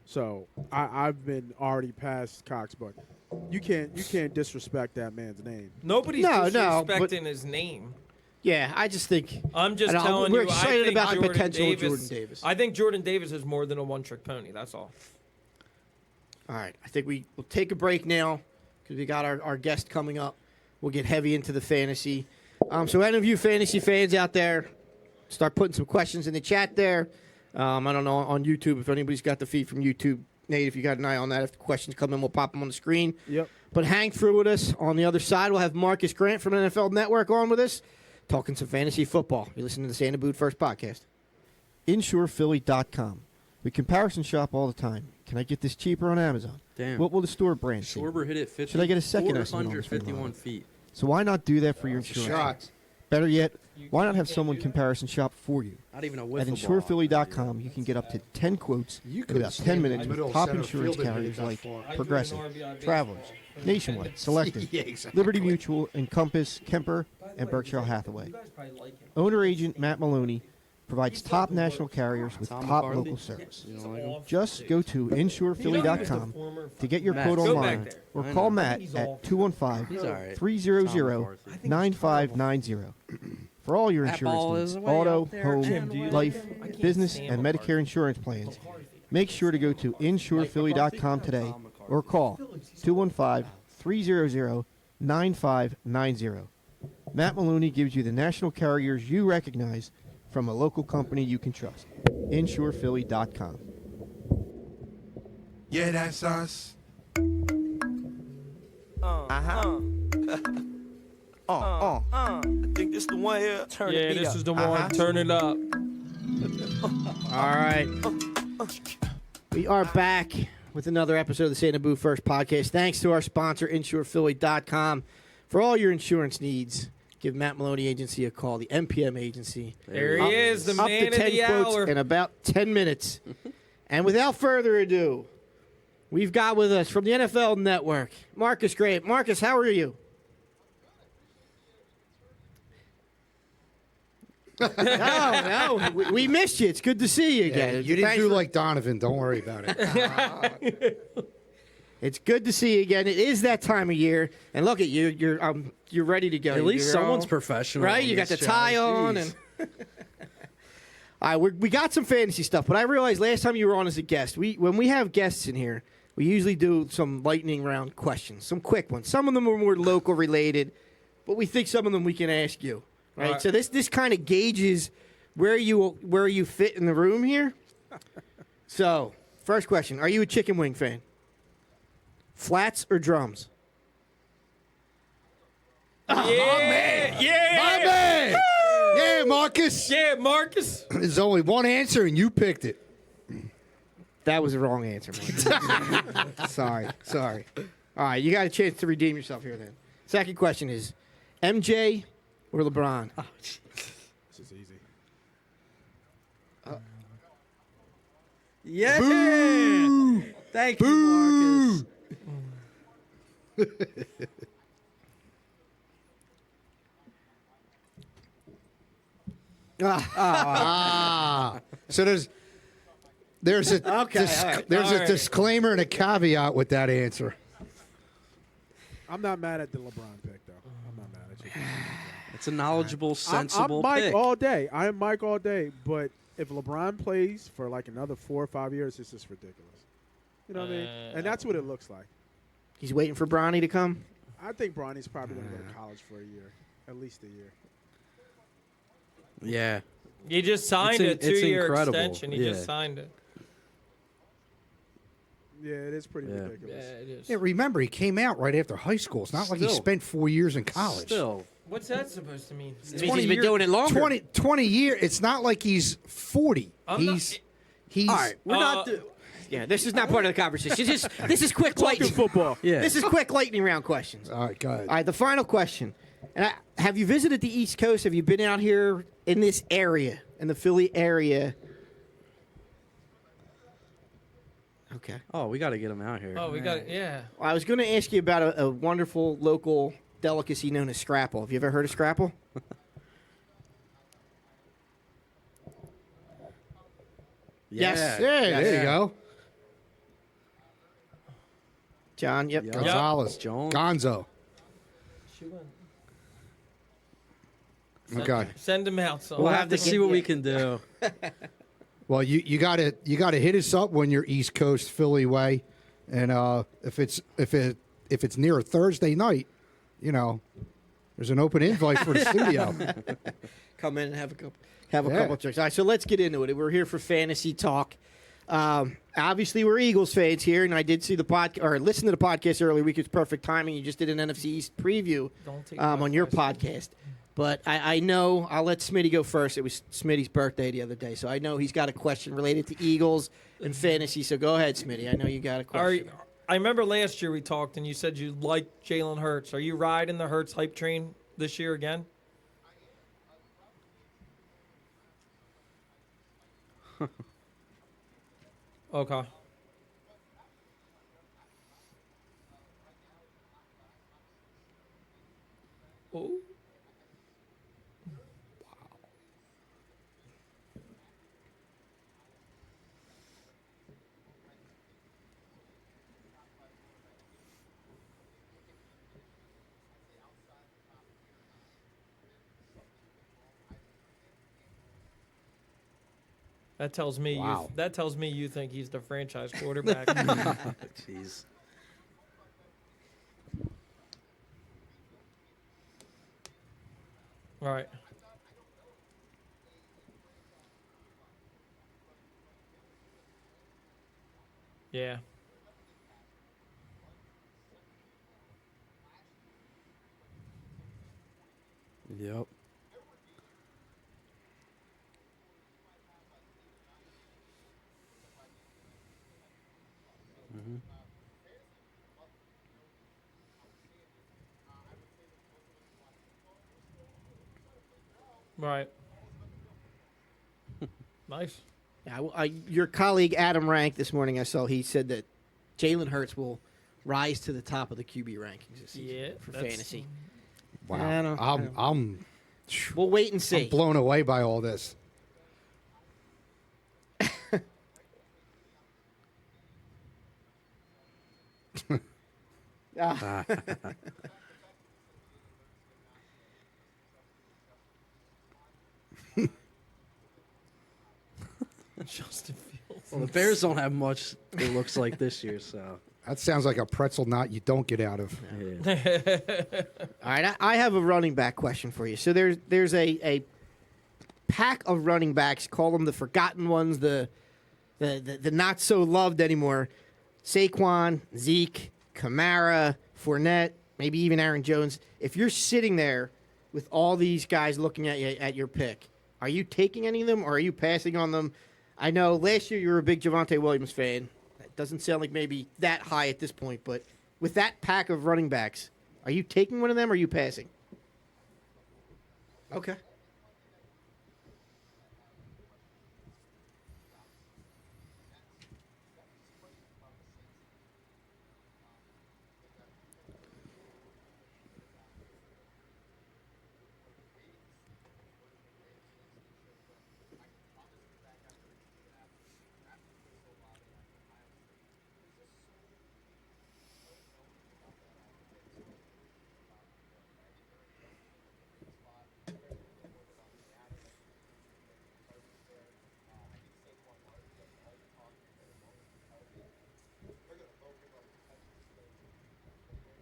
so I've been already past Cox, but you can't disrespect that man's name.
Nobody's
No, no,
disrespecting
but-
his name.
Yeah, I just think
I'm just
I don't-
telling
we're
you.
excited
I think
about the
Jordan
potential of
Davis,
Jordan Davis.
I think Jordan Davis is more than a one-trick pony. That's all.
All right, I think we'll take a break now because we got our guest coming up. We'll get heavy into the fantasy. So any of you fantasy fans out there, start putting some questions in the chat there. I don't know on YouTube if anybody's got the feed from YouTube. Nate, if you got an eye on that, if the questions come in, we'll pop them on the screen.
Yep.
But hang through with us. On the other side, we'll have Marcas Grant from NFL Network on with us, talking some fantasy football. You're listening to the Santa Boot First podcast. InsurePhilly.com. We comparison shop all the time. Can I get this cheaper on Amazon?
Damn.
What will the store brand say?
Schwarber hit it 50.
Should I get a second estimate on this
451 feet.
So why not do that for your insurance?
Shots.
Better yet, why not have someone comparison shop for you?
Not even a
At
wiffle ball.
InsurePhilly.com, you can get up to 10 quotes in about 10 minutes with top insurance carriers like Progressive, Travelers, Nationwide, Selective,
Yeah, exactly.
Liberty Mutual, Encompass, Kemper, and Berkshire Hathaway. Owner-agent Matt Maloney provides top national carriers with
Tom
top
McCarthy?
local service.
You don't like him?
Just go to InsurePhilly.com to get your
Matt,
quote
go
online
back there.
or
I
call
know.
Matt
He's
at
awful.
He's all right.
215-300-9590 for all your
That ball
insurance
is
needs,
way
auto,
up there and
home,
way
life,
I can't
business,
stand
and
McCarthy.
Medicare insurance plans. Make sure to go to InsurePhilly.com today or call 215-300-9590. Matt Maloney gives you the national carriers you recognize from a local company you can trust. InsurePhilly.com.
Yeah, that's us. I think this the one here. Turn
Yeah, this is the one. Turn it up.
All right. We are back with another episode of the Santa Boo First podcast. Thanks to our sponsor, InsurePhilly.com. For all your insurance needs, give Matt Maloney Agency a call, the MPM Agency.
There he is, the
Up
man
to
of
10
the
quotes
hour.
in about 10 minutes. And without further ado, we've got with us from the NFL Network, Marcas Grant. Marcus, how are you? No, we missed you. It's good to see you
Yeah,
again.
you didn't
Thanks
do
for-
like Donovan. Don't worry about it.
It's good to see you again. It is that time of year, and look at you. You're ready to go.
At least
You're
someone's
all-
professional.
right.
on
You got the
this show.
tie on,
Jeez.
and all right, we got some fantasy stuff. But I realized last time you were on as a guest, when we have guests in here, we usually do some lightning round questions, some quick ones. Some of them are more local related, but we think some of them we can ask you. Right.
All right.
So this kind of gauges where you fit in the room here. So first question: are you a chicken wing fan? Flats or drums?
Yeah,
My man! Yeah, Marcus.
yeah, Marcus.
There's only one answer, and you picked it.
That was the wrong answer, Mike. Sorry. All right, you got a chance to redeem yourself here then. Second question is MJ or LeBron?
This is easy.
Yeah. Thank you, Marcus.
So there's a
Okay, all right.
there's
All
a
right.
disclaimer and a caveat with that answer.
I'm not mad at the LeBron pick, though. I'm not mad at you.
It's a knowledgeable, sensible
I'm Mike
pick.
all day. I am Mike all day. But if LeBron plays for like another 4 or 5 years, it's just ridiculous. You know what I mean? And that's what it looks like.
He's waiting for Bronny to come.
I think Bronny's probably going to go to college for a year, at least a year.
Yeah.
You just signed
It's
a 2-year
incredible.
extension. You
Yeah.
just signed it.
Yeah, it is pretty
Yeah.
Yeah,
ridiculous.
it is.
Yeah, remember, he came out right after high school. It's not like he
Still.
spent 4 years in college.
Still.
What's that supposed to mean?
He's been doing it longer.
20 years. It's not like he's 40.
I'm not-
He's
All right, we're not. Yeah, this is not part of the conversation. This is quick
Talking
lightning.
football.
Yeah.
This is quick lightning round questions.
All right, go ahead.
All right, the final question. And have you visited the East Coast? Have you been out here in this area, in the Philly area? Okay.
Oh, we got to get him out here.
Oh, we got it. Yeah.
Well, I was going to ask you about a wonderful local delicacy known as scrapple. Have you ever heard of scrapple?
Yeah.
Yes.
There you go.
John, yep.
Yep.
Gonzalez.
Jones.
Gonzo. Okay.
Send him out. So
We'll
We'll
have to
have to
see
get-
what we
yeah.
can do.
Well, you gotta hit us up when you're East Coast Philly way, and if it's near a Thursday night, there's an open invite for the studio.
Come in and have a couple
Yeah.
drinks. All right, so let's get into it. We're here for fantasy talk. Obviously, we're Eagles fans here, and I did see the podcast or listen to the podcast earlier week. It's perfect timing. You just did an NFC East preview on your podcast. But I know I'll let Smitty go first. It was Smitty's birthday the other day, so I know he's got a question related to Eagles and fantasy. So go ahead, Smitty. I know you got a question.
I remember last year we talked, and you said you liked Jalen Hurts. Are you riding the Hurts hype train this year again? Okay. Oh. That tells me you think he's the franchise quarterback.
Jeez.
All right. Yeah.
Yep.
Right. Nice.
Yeah, your colleague Adam Rank this morning, I saw he said that Jalen Hurts will rise to the top of the QB rankings this season for fantasy.
Wow.
We'll wait and see.
I'm blown away by all this.
Justin Fields.
Well, the Bears don't have much, it looks like, this year, so.
That sounds like a pretzel knot you don't get out of.
Yeah.
All right, I have a running back question for you. So there's a pack of running backs, call them the forgotten ones, the not so loved anymore. Saquon, Zeke, Kamara, Fournette, maybe even Aaron Jones. If you're sitting there with all these guys looking at you at your pick, are you taking any of them or are you passing on them? I know last year you were a big Javonte Williams fan. That doesn't sound like maybe that high at this point, but with that pack of running backs, are you taking one of them or are you passing? Okay.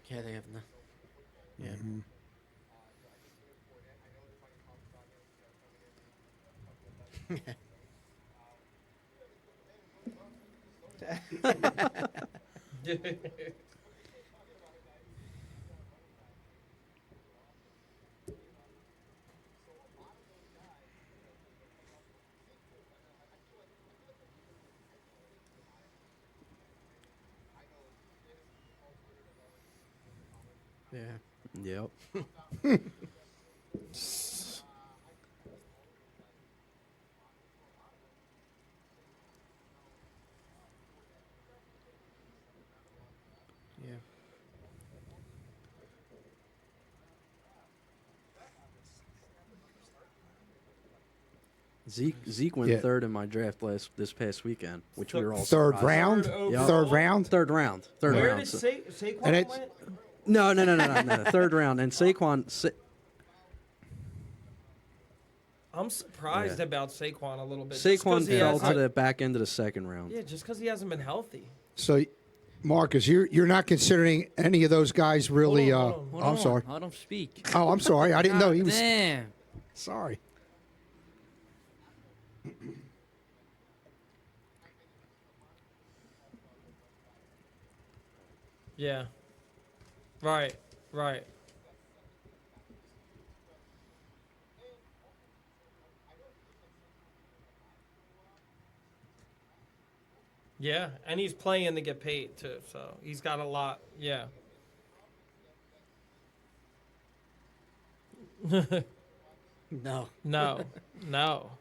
Yeah, they have no. Yeah.
Yep.
Yeah.
Zeke went third in my draft this past weekend, which we were all
third
surprised.
round.
Yep.
Third round.
Third round.
Where
round.
did Saquon
And it's-
went?
No. Third round, and Saquon.
I'm surprised about Saquon a little bit.
Saquon fell to the back end of the second round.
Yeah, just because he hasn't been healthy.
So, Marcus, you're not considering any of those guys really.
Hold on.
I'm sorry.
Let him speak.
Oh, I'm sorry. I didn't know he was.
Damn.
Sorry.
Yeah. Right. Right. Yeah, and he's playing to get paid too, so he's got a lot. Yeah.
No.
No. No.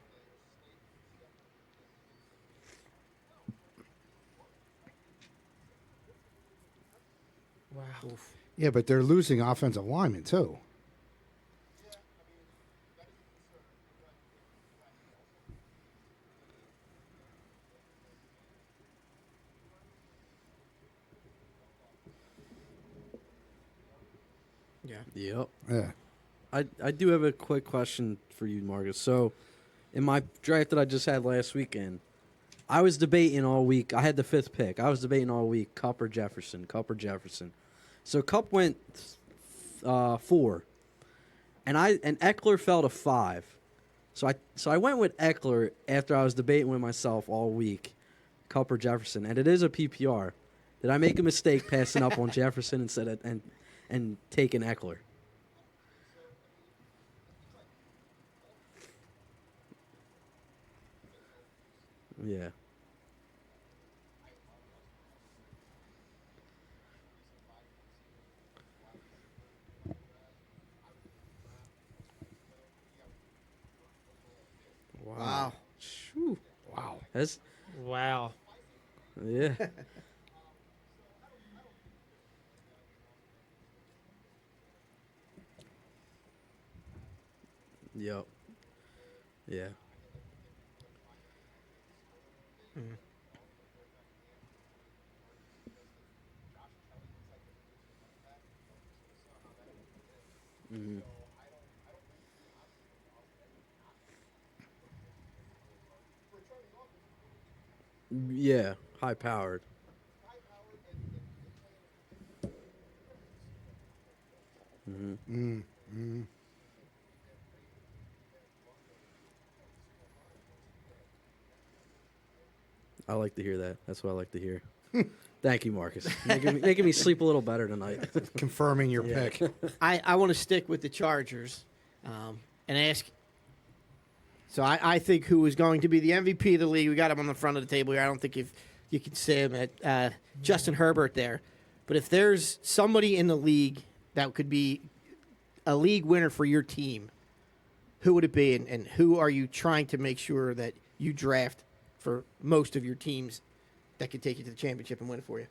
Wow.
Oof.
Yeah, but they're losing offensive linemen too.
Yeah.
Yep.
Yeah.
I do have a quick question for you, Marcus. So, in my draft that I just had last weekend, I was debating all week. I had the 5th pick. I was debating all week, Cup or Jefferson, Cup or Jefferson. So Cup went 4, and Eckler fell to 5. So I went with Eckler after I was debating with myself all week, Cup or Jefferson, and it is a PPR. Did I make a mistake passing up on Jefferson instead of and taking Eckler? Yeah.
Wow.
Shoo.
Wow.
That's
Wow.
yeah. Yep. Yeah.
Mm.
Hmm. Yeah. High powered. Hmm.
Mm, mm.
I like to hear that. That's what I like to hear. Thank you, Marcus. Making me sleep a little better tonight.
Confirming your
Yeah.
pick.
I want to stick with the Chargers and ask. So I think who is going to be the MVP of the league? We got him on the front of the table here. I don't think if you can say him at Justin Herbert there. But if there's somebody in the league that could be a league winner for your team, who would it be? And who are you trying to make sure that you draft for most of your teams that could take you to the championship and win it for you?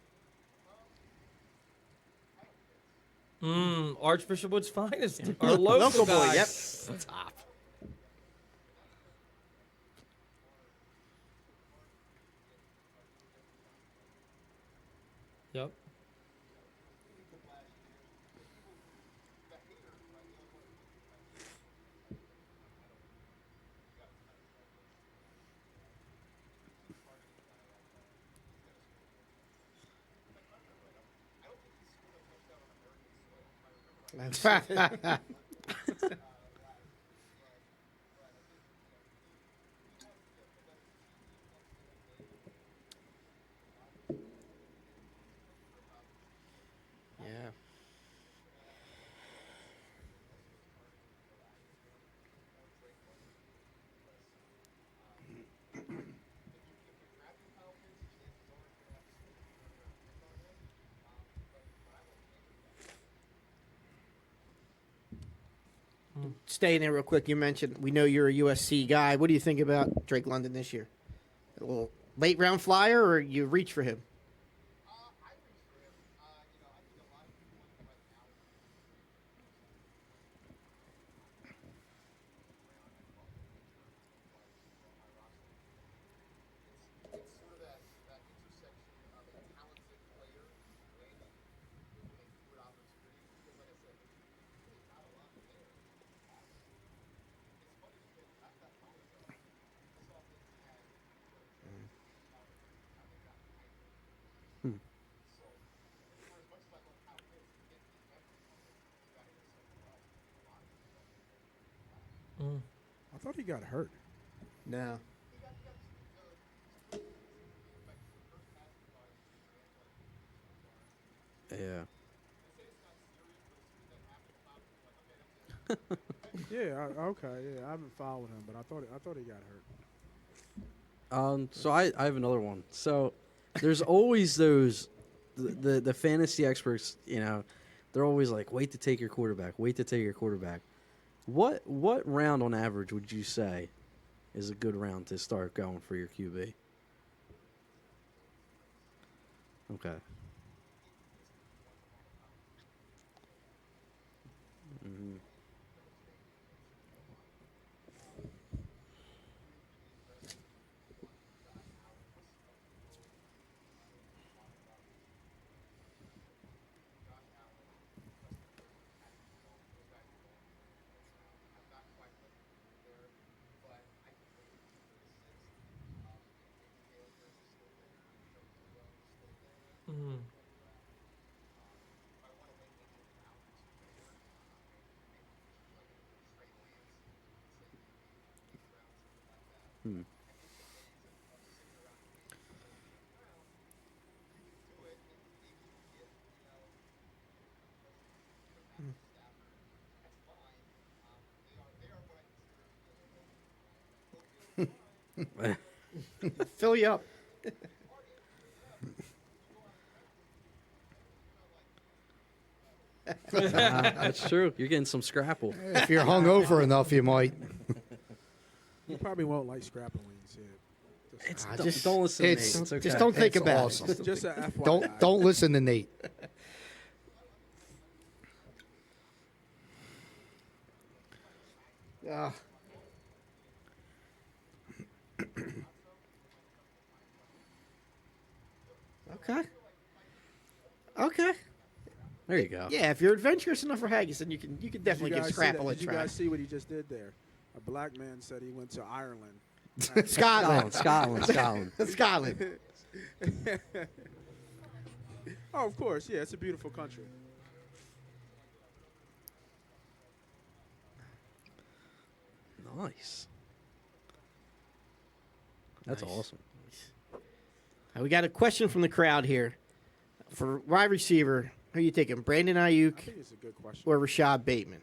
Archbishop Wood's finest. Our local
boy,
guy.
yep.
Top. Yep.
Yeah. Staying there real quick, you mentioned we know you're a USC guy. What do you think about Drake London this year? A little late round flyer, or you reach for him?
I thought he got hurt.
No.
Yeah.
Yeah. Okay. Yeah. I haven't followed him, but I thought he got hurt.
So I have another one. So there's always those the fantasy experts, they're always like, wait to take your quarterback, wait to take your quarterback. What round on average would you say is a good round to start going for your QB? Okay. Mm-hmm.
Mm.
Hmm.
Fill you up.
That's true. You're getting some scrapple.
If you're hungover enough, you might.
You probably won't like scrapping when you see it.
Don't listen to
it's-
Nate. It's okay.
Just don't think
It's
about
awesome.
it.
Just a FYI.
Don't listen to Nate.
Ah. Okay. Okay.
There you go.
Yeah, if you're adventurous enough for haggis, then you can definitely get scrapple and
Did you
try.
guys see what he just did there? A black man said he went to Ireland.
Scotland.
Scotland.
Scotland.
Oh, of course. Yeah, it's a beautiful country.
Nice. That's
Nice.
awesome.
We got a question from the crowd here. For wide receiver, who are you taking, Brandon Ayuk
I think it's a good question.
or Rashad Bateman?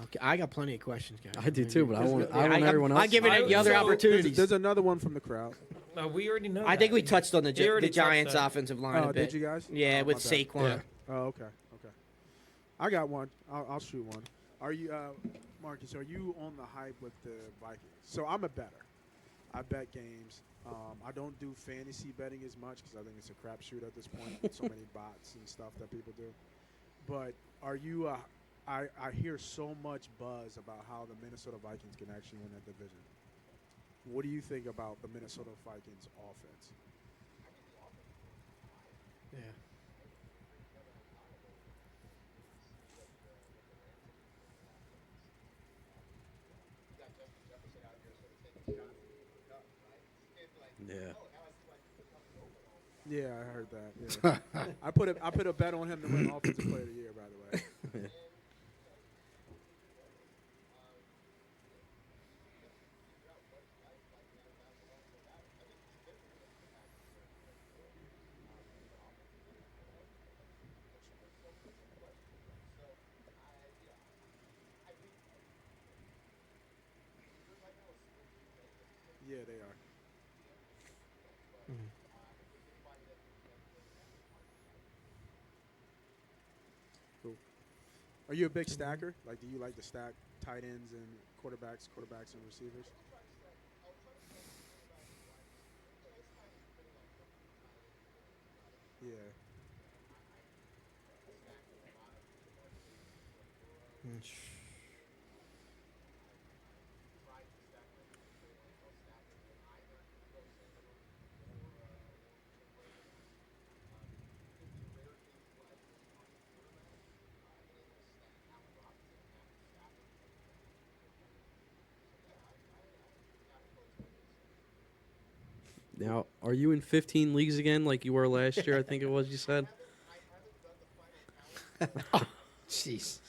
Okay, I got plenty of questions, guys.
I do too, but I want everyone else.
I'm giving it the other
So-
opportunities.
There's another one from the crowd.
We already know.
I think we touched on the,
We already
the
touched
Giants'
that.
offensive line
Oh,
a bit.
did you guys?
Yeah,
Oh,
with
my bad.
Saquon.
Oh, okay. Okay. I got one. I'll shoot one. Are you, Marcus, are you on the hype with the Vikings? So I'm a bettor. I bet games. I don't do fantasy betting as much because I think it's a crapshoot at this point with so many bots and stuff that people do. But are you I hear so much buzz about how the Minnesota Vikings can actually win that division. What do you think about the Minnesota Vikings offense?
Yeah.
Yeah.
Yeah, I heard that. Yeah. I put a bet on him to win Offensive Player of the Year, by the way. Yeah, they are. Are you a big stacker? Like, do you like to stack tight ends and quarterbacks and receivers? Yeah.
Now, are you in 15 leagues again like you were last year, I think it was you said?
Jeez.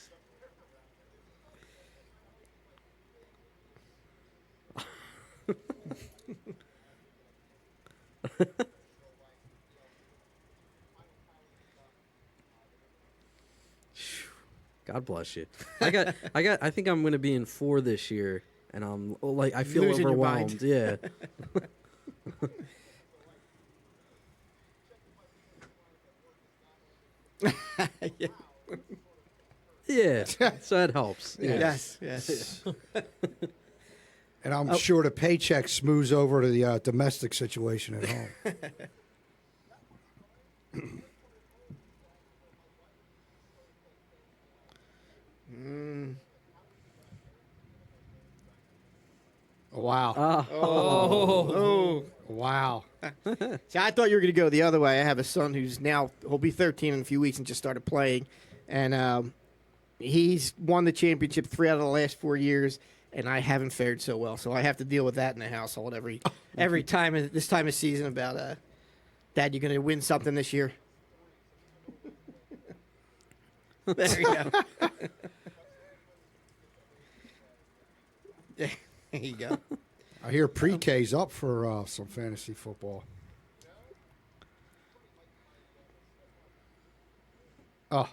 God bless you. I think I'm going to be in 4 this year, and I'm like, I feel
Losing your mind.
overwhelmed. Yeah.
Yeah.
Yeah, so that helps. Yeah.
Yes.
And I'm sure the paycheck smooths over to the domestic situation at home. Wow.
Oh.
Wow.
See, I thought you were going to go the other way. I have a son he'll be 13 in a few weeks and just started playing. And he's won the championship 3 out of the last 4 years, and I haven't fared so well. So I have to deal with that in the household every time this time of season about, Dad, you're going to win something this year. There you go. There you go.
I hear pre-K's up for some fantasy football. Oh.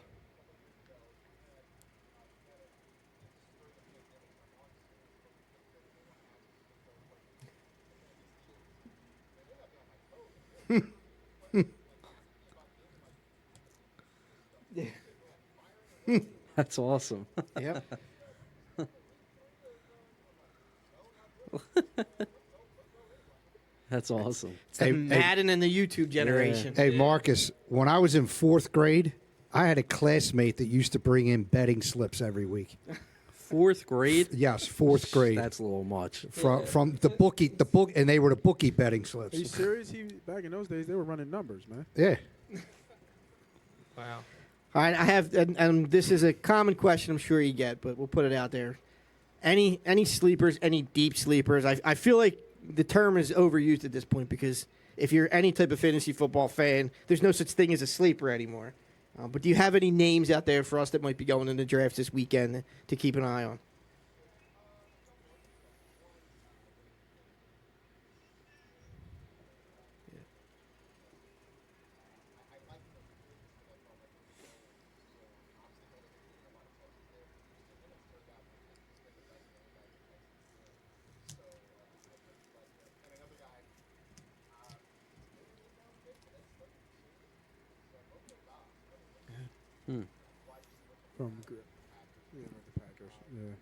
That's awesome.
Yep.
That's awesome.
It's the Madden and the YouTube generation.
Hey, Marcus, when I was in 4th grade, I had a classmate that used to bring in betting slips every week.
4th grade?
Yes, 4th grade.
That's a little much.
From the book, and they were the bookie betting slips.
Are you serious? Back in those days, they were running numbers, man.
Yeah.
Wow.
All right, I have, and this is a common question I'm sure you get, but we'll put it out there. Any sleepers, any deep sleepers? I feel like the term is overused at this point because if you're any type of fantasy football fan, there's no such thing as a sleeper anymore. But do you have any names out there for us that might be going in the drafts this weekend to keep an eye on?
From the Packers. Yeah.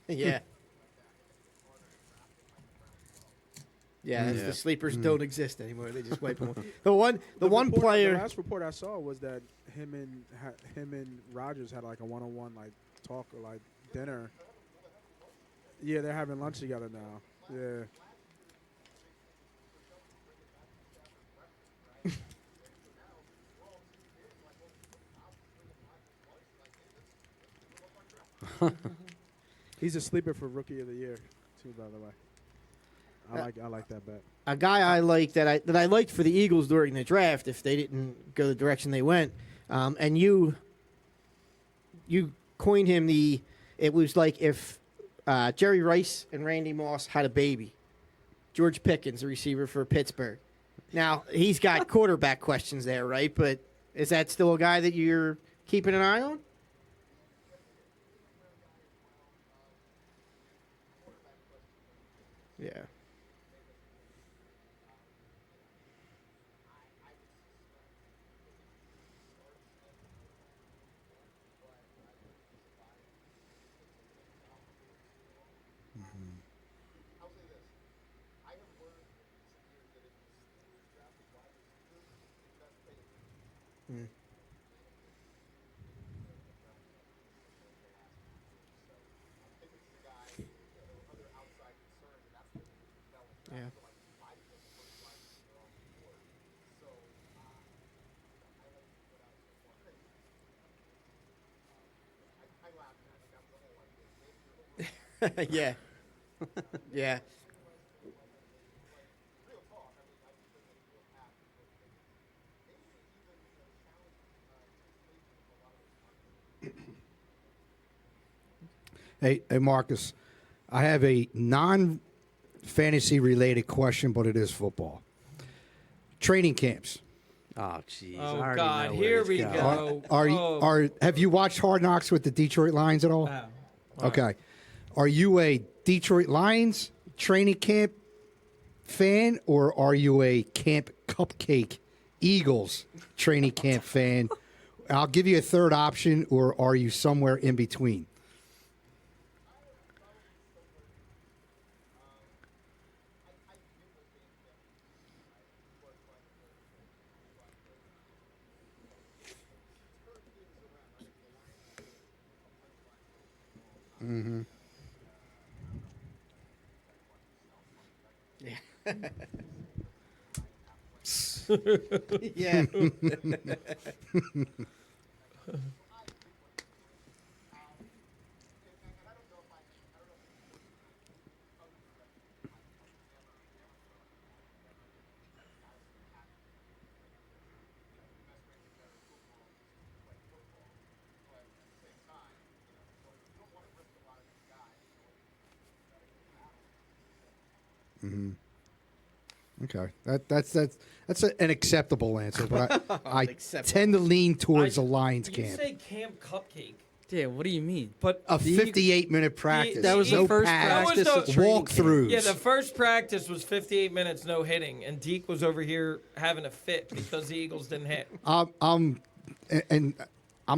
Yeah. Yeah, the sleepers don't exist anymore. They just wipe them away. The one player.
The last report I saw was that him and Rodgers had like a one-on-one like talk or like dinner. Yeah, they're having lunch together now. Yeah. He's a sleeper for Rookie of the Year, too. By the way, I like that bet.
A guy I like that I liked for the Eagles during the draft, if they didn't go the direction they went, and you you coined him the. It was like if Jerry Rice and Randy Moss had a baby. George Pickens, the receiver for Pittsburgh. Now he's got quarterback questions there, right? But is that still a guy that you're keeping an eye on? Yeah. Mm. Yeah. Yeah. Yeah.
Hey, Marcus, I have a non-fantasy related question, but it is football. Training camps.
Oh, jeez.
Oh, God. Here we go.
Have you watched Hard Knocks with the Detroit Lions at all?
No.
Okay. Are you a Detroit Lions training camp fan, or are you a Camp Cupcake Eagles training camp fan? I'll give you a third option, or are you somewhere in between? Mm-hmm.
Yeah.
Mm-hmm. Okay, that's an acceptable answer, but I tend to lean towards the Lions
You
camp.
say Camp Cupcake.
Yeah, what do you mean?
But
A 58-minute practice.
That was
no
the first
pads,
practice
That
of
was
training
walkthroughs.
Yeah, the first practice was 58 minutes, no hitting, and Deke was over here having a fit because the Eagles didn't hit.
I'm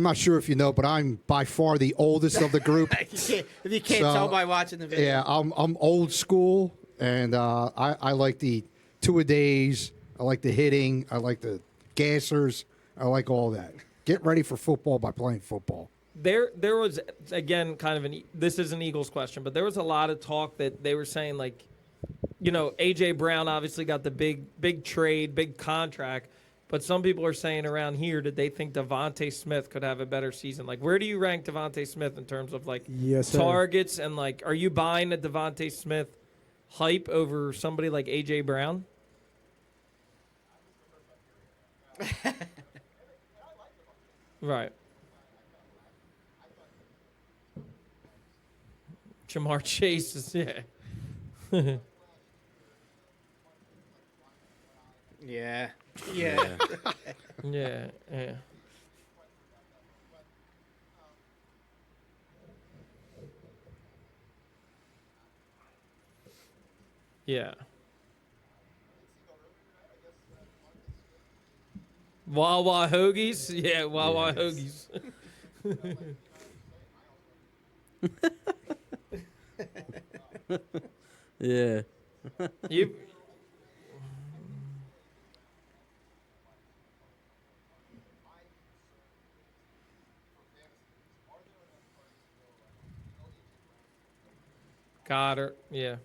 not sure if you know, but I'm by far the oldest of the group.
If you can't
So,
tell by watching the video.
Yeah, I'm old school, and I like the two-a-days. I like the hitting. I like the gassers. I like all that. Get ready for football by playing football.
There was, again, kind of this is an Eagles question, but there was a lot of talk that they were saying, like, you know, A.J. Brown obviously got the big trade, big contract, but some people are saying around here that they think Devontae Smith could have a better season. Like, where do you rank Devontae Smith in terms of, like,
Yes, sir.
targets? And, like, are you buying the Devontae Smith hype over somebody like A.J. Brown? Right. Jamar Chase is, yeah.
Yeah. Yeah.
Yeah, yeah. Yeah. Wawa Hoagies? Yeah, Wawa Hoagies.
Yeah.
You got her. Yeah.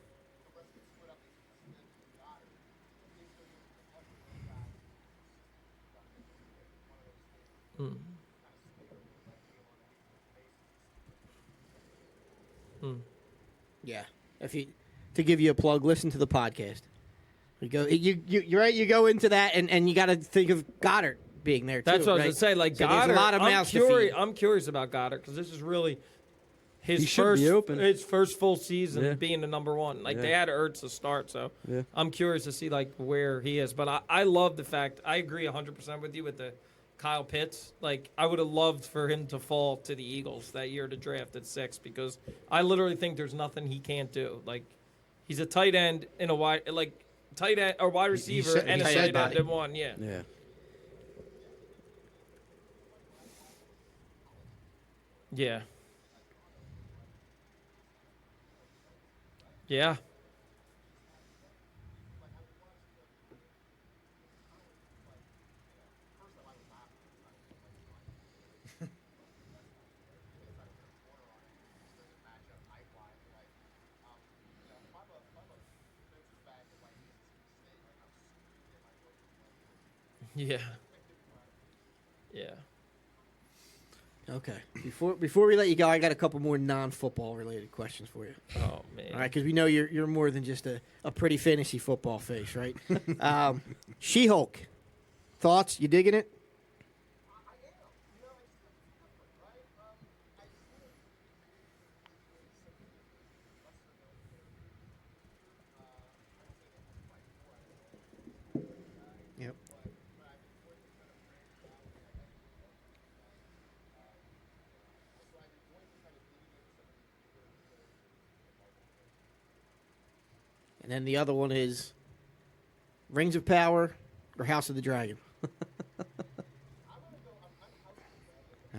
Mm. Mm.
Yeah. If you to give you a plug, listen to the podcast. You're right. You go into that, and you got to think of Goddard. being there too.
That's what I
right?
was gonna say. Like
So
Goddard,
there's a lot of mouths to feed.
I'm curious about Goddard because this is really
He
his
should
first
be open.
his first full season
Yeah.
being the number one. Like
Yeah.
they had Ertz to start, so
Yeah.
I'm curious to see like where he is. But I love the fact I agree 100% with you with the Kyle Pitts. Like I would have loved for him to fall to the Eagles that year to draft at 6 because I literally think there's nothing he can't do. Like he's a tight end in a wide tight end or wide receiver
said-
and a
he
tight
said
end
that.
in one. Yeah.
Yeah.
Yeah. Yeah. Yeah. Yeah.
Okay. Before we let you go, I got a couple more non-football related questions for you.
Oh man.
All right, because we know you're more than just a pretty fantasy football face, right? She-Hulk. Thoughts? You digging it? Yep. And then the other one is Rings of Power or House of the Dragon.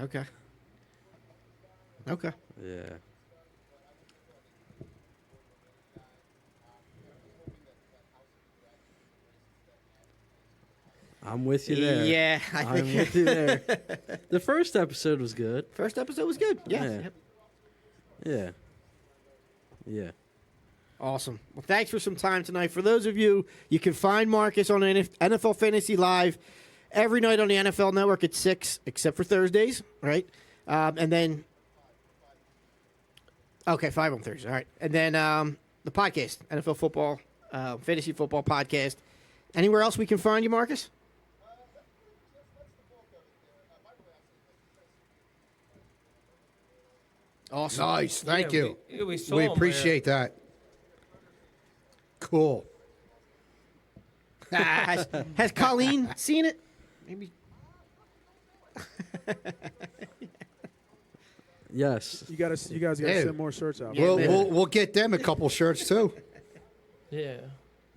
Okay. Okay.
Yeah. I'm with you there.
Yeah,
I'm with you there. The first episode was good.
First episode was good. Yeah.
Yeah.
Yep.
Yeah. Yeah.
Awesome. Well, thanks for some time tonight. For those of you, you can find Marcus on NFL Fantasy Live every night on the NFL Network at 6, except for Thursdays, right? And then, okay, 5 on Thursday. All right. And then the podcast, NFL Football, Fantasy Football Podcast. Anywhere else we can find you, Marcus? Awesome.
Nice. Thank
Yeah,
you.
we saw
We
him
appreciate that. Cool.
Has Colleen seen it? Maybe.
Yes.
You guys got to
Yeah.
send more shirts out.
Yeah, man.
We'll get them a couple shirts too.
Yeah.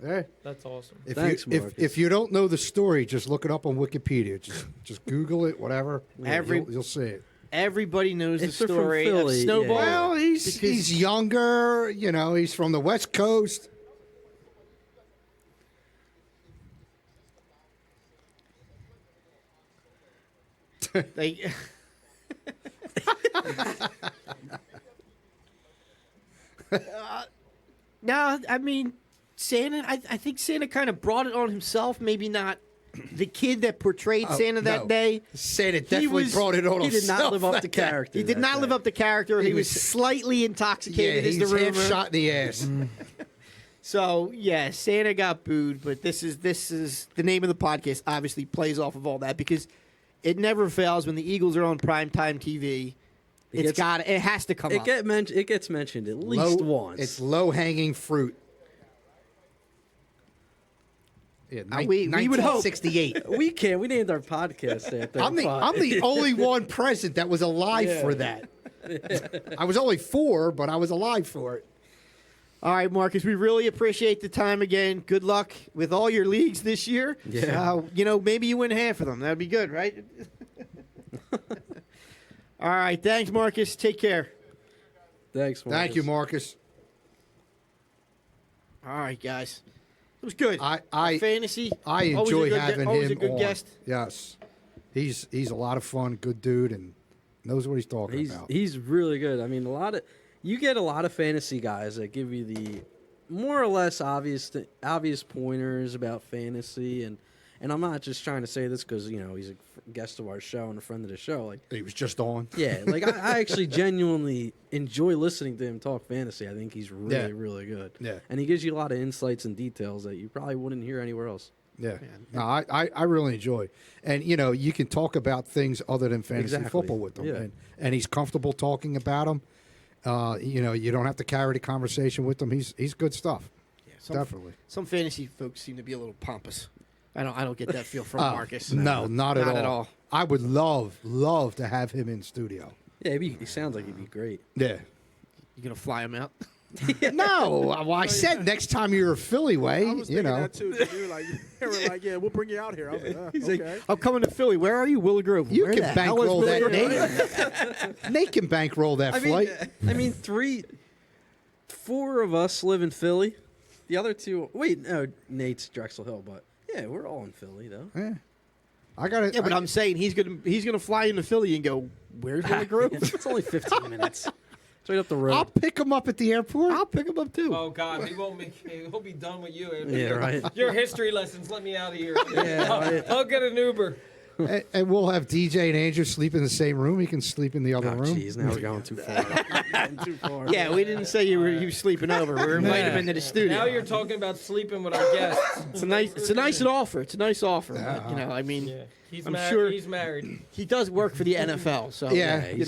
Yeah.
That's awesome.
If
Thanks,
you,
Marcus.
if you don't know the story, just look it up on Wikipedia. Just Google it, whatever. You'll see it.
Everybody knows
If
the
they're from
story
Philly,
of Snowball.
yeah.
Well, he's younger. You know, he's from the West Coast.
They, no, I mean, Santa, I think Santa kind of brought it on himself. Maybe not the kid that portrayed Santa that
no.
day.
Santa definitely
was-
brought it on
He did
himself.
not live up to
that day.
character.
He did
that
not
day.
live up to character. He was
was-
slightly
Yeah,
intoxicated, is
he's
the
half
rumor.
shot in the ass.
So yeah, Santa got booed, but this is the name of the podcast. Obviously, plays off of all that because it never fails when the Eagles are on primetime TV. It has to come up.
It gets mentioned at least once.
It's low hanging fruit. Yeah,
we would hope.
1968.
we can't. We named our podcast after.
I'm the only one present that was alive for that. I was only 4, but I was alive for it.
All right, Marcus, we really appreciate the time again. Good luck with all your leagues this year.
Yeah.
Maybe you win half of them. That'd be good, right? All right, thanks, Marcus. Take care.
Thanks, Marcus.
Thank you, Marcus.
All right, guys. It was good.
I
Fantasy.
I
always a
enjoy
good
having
always
him
a good
on.
guest.
Yes, he's a lot of fun, good dude, and knows what he's talking about.
He's really good. I mean, you get a lot of fantasy guys that give you the more or less obvious pointers about fantasy, and I'm not just trying to say this because he's a guest of our show and a friend of the show. Like
He was just on.
yeah, like I actually genuinely enjoy listening to him talk fantasy. I think he's really really good.
Yeah.
and he gives you a lot of insights and details that you probably wouldn't hear anywhere else.
Yeah. No, I really enjoy. And, you can talk about things other than fantasy football with him.
Yeah.
And he's comfortable talking about them. You don't have to carry the conversation with him. He's good stuff. Yeah, definitely.
Some fantasy folks seem to be a little pompous. I don't get that feel from Marcus.
No, not at all.
all.
I would love to have him in studio.
Yeah, he sounds like he'd be great.
Yeah.
You gonna fly him out?
No, well, I said next time you're a Philly way,
I was thinking that too. They were like, yeah, we'll bring you out here. I was like,
He's
okay.
like, I'm coming to Philly. Where are you? Willow Grove.
You
Where
can
the hell is
bankroll
Willow
that.
Grove?
Nate can bankroll that flight.
I mean, 4 of us live in Philly. The other 2, no, Nate's Drexel Hill, but yeah, we're all in Philly though.
Yeah. I got it.
Yeah, but I'm saying he's gonna fly into Philly and go, where's Willow Grove?
It's only 15 minutes. It's right up the road.
I'll pick him up at the airport.
I'll pick him up too.
Oh God, he'll be done with you.
Yeah, right.
Your history lessons. Let me out of here.
Yeah, right.
I'll get an Uber.
And we'll have DJ and Andrew sleep in the same room. He can sleep in the other room.
Jeez, now we're going too far.
Yeah, we didn't say you were sleeping over. We're inviting him into the studio.
Now you're talking about sleeping with our guests.
It's a nice offer. It's a nice offer. But, I mean,
Yeah.
I'm sure
he's married.
he does work for the NFL. So
Yeah,
he's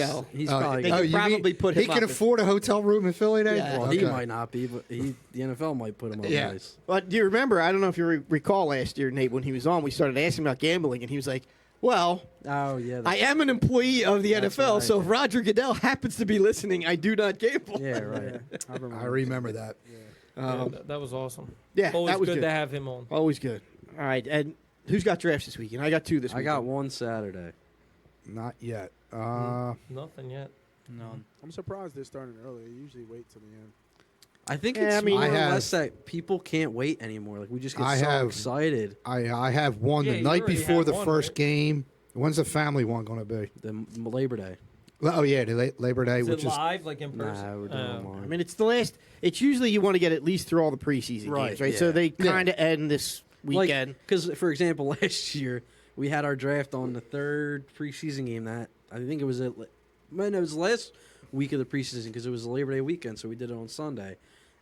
probably.
They can probably put him
He can
up
afford a hotel room in Philly now?
Yeah.
Well, he might not be, but the NFL might put him on
Yeah.
ice.
But do you remember? I don't know if you recall last year, Nate, when he was on, we started asking about gambling, and he was like, "Well,
Oh yeah.
I am an employee of the
That's
NFL,
right.
so if Roger Goodell happens to be listening, I do not gamble."
Yeah, right.
I remember that.
That was awesome.
Yeah,
Always
that was
good
good.
to have him on.
Always good. All right, and who's got drafts this weekend? I got 2 this
I
weekend.
got 1 Saturday.
Not yet.
Nothing yet.
No.
I'm surprised they're starting early. They usually wait till the end.
I think
Yeah,
it's
I mean-
more
I
or
have-
less that people can't wait anymore. Like we just get
I
so
have-
excited.
I have one
Yeah,
the
you
night
already
before
have
the
one,
first
right?
game. When's the family one going to be?
The Labor Day.
Oh, yeah, the Labor Day,
Is
which
it
is.
live, like in person?
Nah, we're doing
Oh.
online.
I mean, it's the last. It's usually you want to get at least through all the preseason
Right,
games, right? So
yeah.
they kind of end this weekend.
Because, for example, last year we had our draft on the 3rd preseason game. That I think it was it was the last week of the preseason because it was the Labor Day weekend, so we did it on Sunday.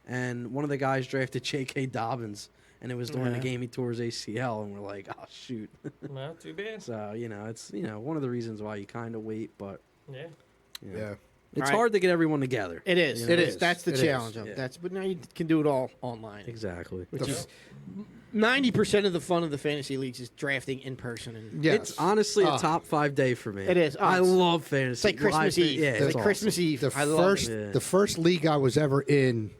And one of the guys drafted J.K. Dobbins, and it was during the game he tore his ACL, and we're like, oh shoot.
Not too bad.
So it's one of the reasons why you kind of wait, but
Yeah.
Yeah.
it's
All right.
hard to get everyone together.
It is.
You know,
It
it
is.
is.
That's the
It
challenge
is.
of
Yeah.
it. But now you can do it all online.
Exactly.
Which is 90% of the fun of the fantasy leagues is drafting in person. And
Yes.
It's honestly a
Ah.
top 5 day for me.
It is.
I
It's-
love fantasy.
It's like Christmas
Live
Eve.
Yeah,
it's
it's
like
awesome.
Christmas Eve.
The
I love
first,
it.
Yeah.
the first league I was ever in,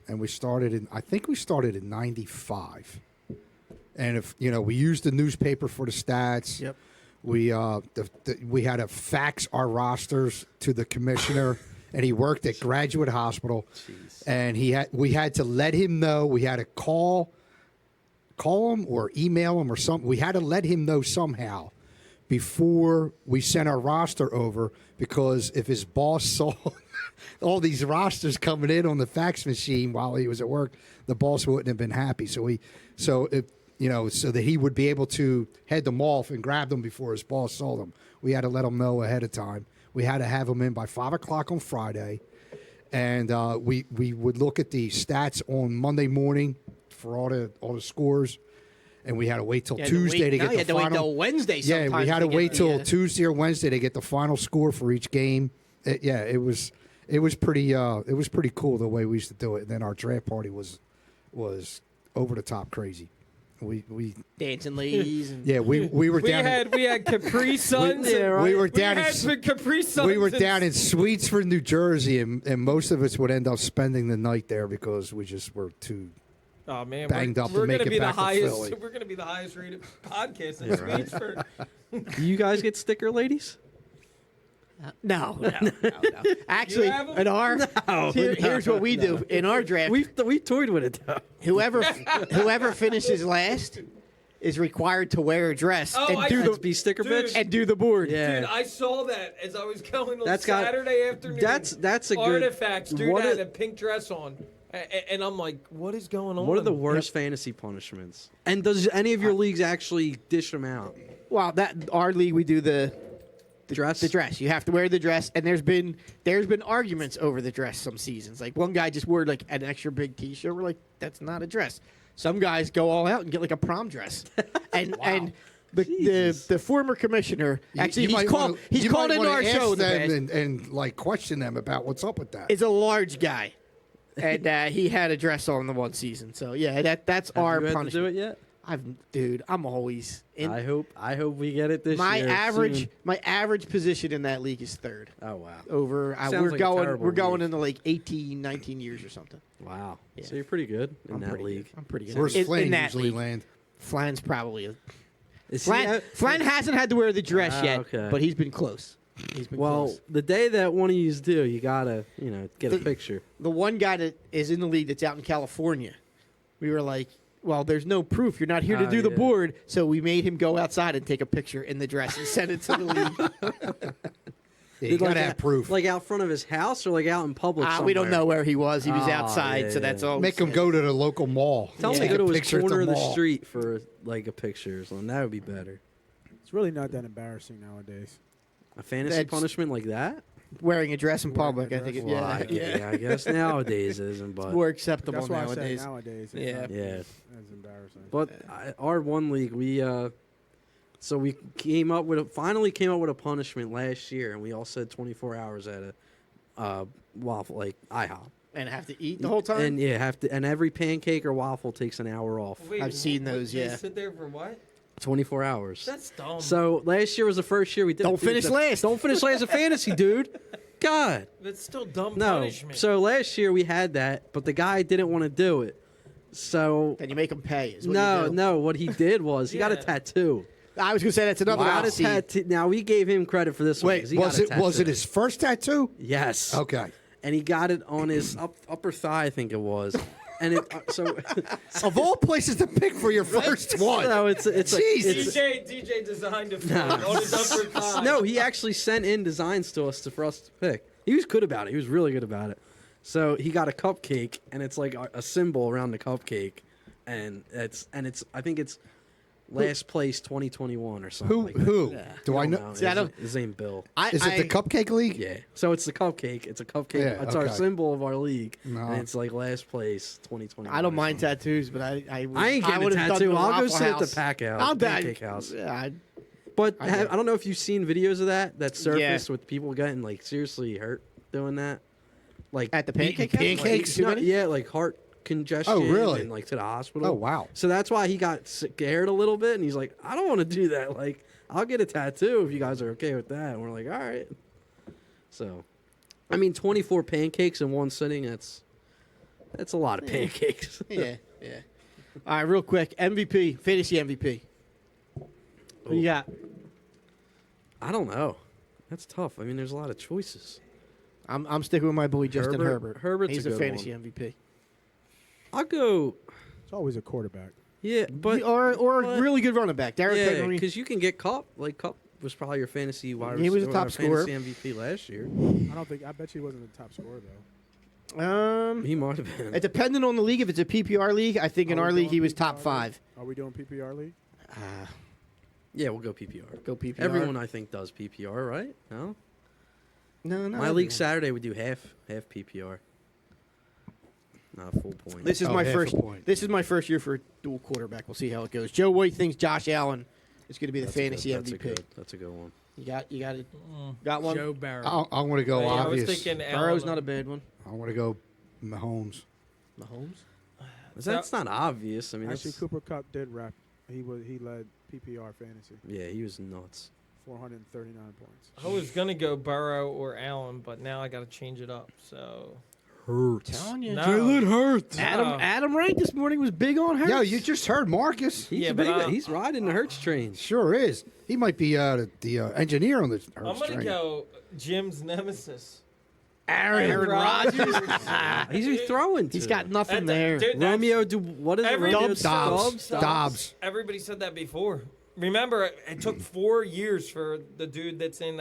and we started in. I think we started in '95, and if we used the newspaper for the stats.
Yep.
We we had to fax our rosters to the commissioner, and he worked at Graduate Hospital, and we had to let him know. We had to call him or email him or something. We had to let him know somehow before we sent our roster over, because if his boss saw all these rosters coming in on the fax machine while he was at work, the boss wouldn't have been happy. So so that he would be able to head them off and grab them before his boss saw them, we had to let him know ahead of time. We had to have them in by 5:00 on Friday, and we would look at the stats on Monday morning for all the scores. And we had to wait till Tuesday to get the final.
Wait till Wednesday.
Yeah, we
sometimes
had to
get
wait
the,
till Tuesday or Wednesday to get the final score for each game. It was pretty cool the way we used to do it. And then our draft party was over the top crazy. We
dancing ladies. And
we were
We
down.
had Capri Suns.
we were down
We
in
had Capri Suns.
we were down in Sweetsford, New Jersey, and most of us would end up spending the night there because we just were too.
Oh man,
banged up to
we're
make
gonna
it
be
back
the
to
highest.
Philly.
We're gonna be the highest rated podcast in
right.
Sweden.
Do you guys get sticker ladies?
no. Actually,
You have 'em?
in our here's what we do in our draft.
We toyed with it though.
Whoever finishes last is required to wear a dress
Oh,
and do
Let's
the
be sticker
Dude.
bitch.
and do the board.
Yeah.
Dude, I saw that as I was going on
That's got-
Saturday afternoon.
that's a good-
Artifacts. Dude
what
had
a-
a pink dress on, and I'm like, what is going on?
What are the worst fantasy punishments? And does any of your leagues actually dish them out?
Well, that our league we do the
Dress?
The dress. You have to wear the dress, and there's been arguments over the dress some seasons. Like one guy just wore like an extra big T-shirt. We're like, that's not a dress. Some guys go all out and get like a prom dress, and the former commissioner actually he's called into our show
and like question them about what's up with that.
Is a large guy, and he had a dress on the one season. So yeah, that's our punishment.
Do it yet?
I'm always in.
I hope we get it this year.
My average position in that league is third.
Oh wow.
We're going into like 18, 19 years or something.
Wow.
Yeah.
So you're pretty good in that league.
I'm pretty good.
Where's Flynn usually land?
Flan's probably
Flan
hasn't had to wear the dress yet,
okay.
but he's been close. Close.
The day that one of yous do, you gotta get a picture.
The one guy that is in the league that's out in California, we were like, well, there's no proof. You're not here to do the board. So we made him go outside and take a picture in the dress and send it to the league.
You gotta have proof.
Like out front of his house or like out in public somewhere?
We don't know where he was. He was outside, so that's all.
Make him go to the local mall.
Tell him to go to his corner of the street for like a picture or something. That would be better.
It's really not that embarrassing nowadays.
A fantasy punishment like that?
Wearing a dress in public, I think.
I guess nowadays it isn't, but
it's more acceptable
That's why
nowadays.
I say nowadays.
Yeah.
It's embarrassing.
But our one league, we finally came up with a punishment last year, and we all said 24 hours at a waffle, like IHOP.
And have to eat the whole time?
And have to, and every pancake or waffle takes an hour off.
Wait,
I've seen those,
they
yeah.
sit there for what?
24 hours.
That's dumb.
So last year was the first year we did.
Don't finish last.
Don't finish last a fantasy, dude. God.
That's still dumb
No.
punishment.
So last year we had that, but the guy didn't want to do it. So
Then you make him pay. Is what you do.
no. What he did was he got a tattoo.
I was going to say that's another
Got a
option.
tattoo. Now we gave him credit for this one.
Wait,
'cause he got a tattoo.
was it his first tattoo?
Yes.
Okay.
And he got it on his upper thigh, I think it was. And it
Of all places to pick for your first one.
So it's
Jesus.
DJ designed it for on his upper thigh.
No, he actually sent in designs to us for us to pick. He was good about it. He was really good about it. So he got a cupcake, and it's like a symbol around the cupcake, and I think it's last place 2021 or something. Like
Who?
that.
Do I know?
See,
His name Bill.
Is it the Cupcake League?
Yeah. So it's the cupcake. It's a cupcake.
Yeah,
it's our
okay.
symbol of our league,
No.
and it's like last place 2021.
I don't
or
mind
something.
tattoos, but I
ain't getting a
would've done
tattoo.
the
I'll go
Waffle
sit at the
House.
pancake house.
Yeah,
But
I
I
get it.
don't know if you've seen videos of that surfaced with people getting like seriously hurt doing that. Like
at the pancake house?
pancakes?
Like,
yeah, like heart congestion.
Oh, really?
And like to the hospital.
Oh, wow.
So that's why he got scared a little bit, and he's like, I don't want to do that. Like, I'll get a tattoo if you guys are okay with that. And we're like, all right. So, I mean, 24 pancakes in one sitting. That's a lot of pancakes.
yeah. All right, real quick. MVP, fantasy MVP. What do you got?
I don't know. That's tough. I mean, there's a lot of choices.
I'm sticking with my boy Justin Herbert.
Herbert's
He's
a
a
good
fantasy
one.
MVP.
I'll go.
It's always a quarterback.
Yeah, but
or a really good running back, Derrick
yeah,
Henry.
because you can get Cup. Like Cup was probably your fantasy wide
He was a
receiver,
top scorer.
fantasy MVP last year.
I bet you he wasn't the top scorer though.
He might have been.
It depending on the league. If it's a PPR league, I think in
Are we
our league
doing
he was
PPR
top
league?
5.
Are we doing PPR league?
Yeah, we'll go PPR.
Go PPR.
Everyone I think does PPR, right? No.
No.
My league Saturday we do half PPR. Not full point.
This is
Oh,
my
half a
first.
point.
This is my first year for dual quarterback. We'll see how it goes. Joe White thinks Josh Allen is going to be the fantasy MVP.
That's a good one.
You got it. Got one.
Joe Barrow.
I want to go
Yeah, I was
obvious.
thinking
Burrow's
Allen.
not a bad one.
I want to go Mahomes.
Mahomes.
That's not obvious. I mean,
Actually,
that's,
Cooper Kupp did rap. He led PPR fantasy,
yeah, he was nuts.
439 points.
I was gonna go Burrow or Allen, but now I got to change it up. So
Hurts.
Telling you.
No.
Hurts.
Adam Wright this morning was big on Hurts.
Yo, you just heard Marcus.
He's
Yeah,
big,
but
he's riding the Hurts train.
Sure is. He might be the engineer on the
I'm
Hurts
gonna
train.
go Jim's nemesis,
Aaron Rodgers.
He's throwing.
He's got nothing there.
Dude,
Romeo. What is it?
Every-
Romeo
Dobbs.
Everybody said that before. Remember, it took 4 years for the dude that's in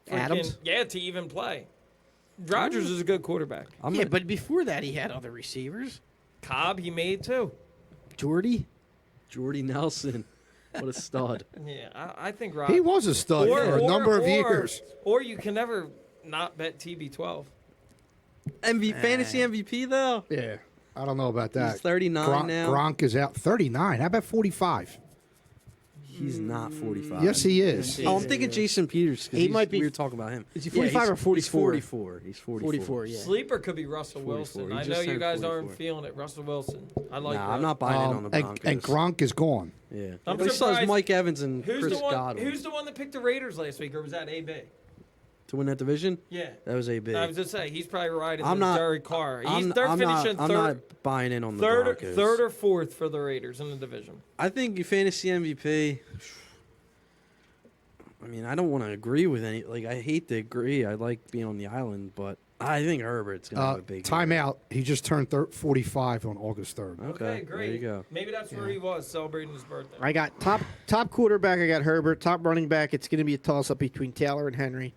Adams?
Yeah, to even play. Rodgers is a good quarterback.
Yeah, but before that he had other receivers.
Cobb, he made too.
Jordy.
Jordy Nelson. What a stud.
Yeah, I think Rodgers.
He was a stud for a number of years.
Or you can never not bet TB12.
Fantasy MVP though.
Yeah. I don't know about that.
He's 39 now.
Gronk is out. 39. How about 45?
He's not 45.
Yes, he is.
Oh, I'm thinking Jason Peters.
He might be.
We were talking about him.
Is he 45 or 44?
He's 44. He's 44.
44, yeah.
Sleeper could be Russell
44.
Wilson.
He
I
just
know you
turned
guys
44.
aren't feeling it. Russell Wilson. I like that.
I'm not buying in on the Broncos.
And Gronk is gone.
Yeah.
I'm
But he still has
surprised-
Mike Evans and
Who's
Chris
the one?
Godwin.
Who's the one that picked the Raiders last week, or was that AB?
To win that division?
Yeah.
That was AB.
I was just saying he's probably riding
I'm
the
not-
Derek Carr.
I'm
They're
not,
finishing
I'm
third,
not buying in on the
third,
Broncos.
third or fourth for the Raiders in the division.
I think you fantasy MVP. I mean, I don't want to agree with any. Like, I hate to agree. I like being on the island, but I think Herbert's going to have a big year.
Timeout. He just turned 45 on August 3rd.
Okay,
great.
there you go.
Maybe that's where he was celebrating his birthday.
I got top quarterback. I got Herbert. Top running back. It's going to be a toss up between Taylor and Henry.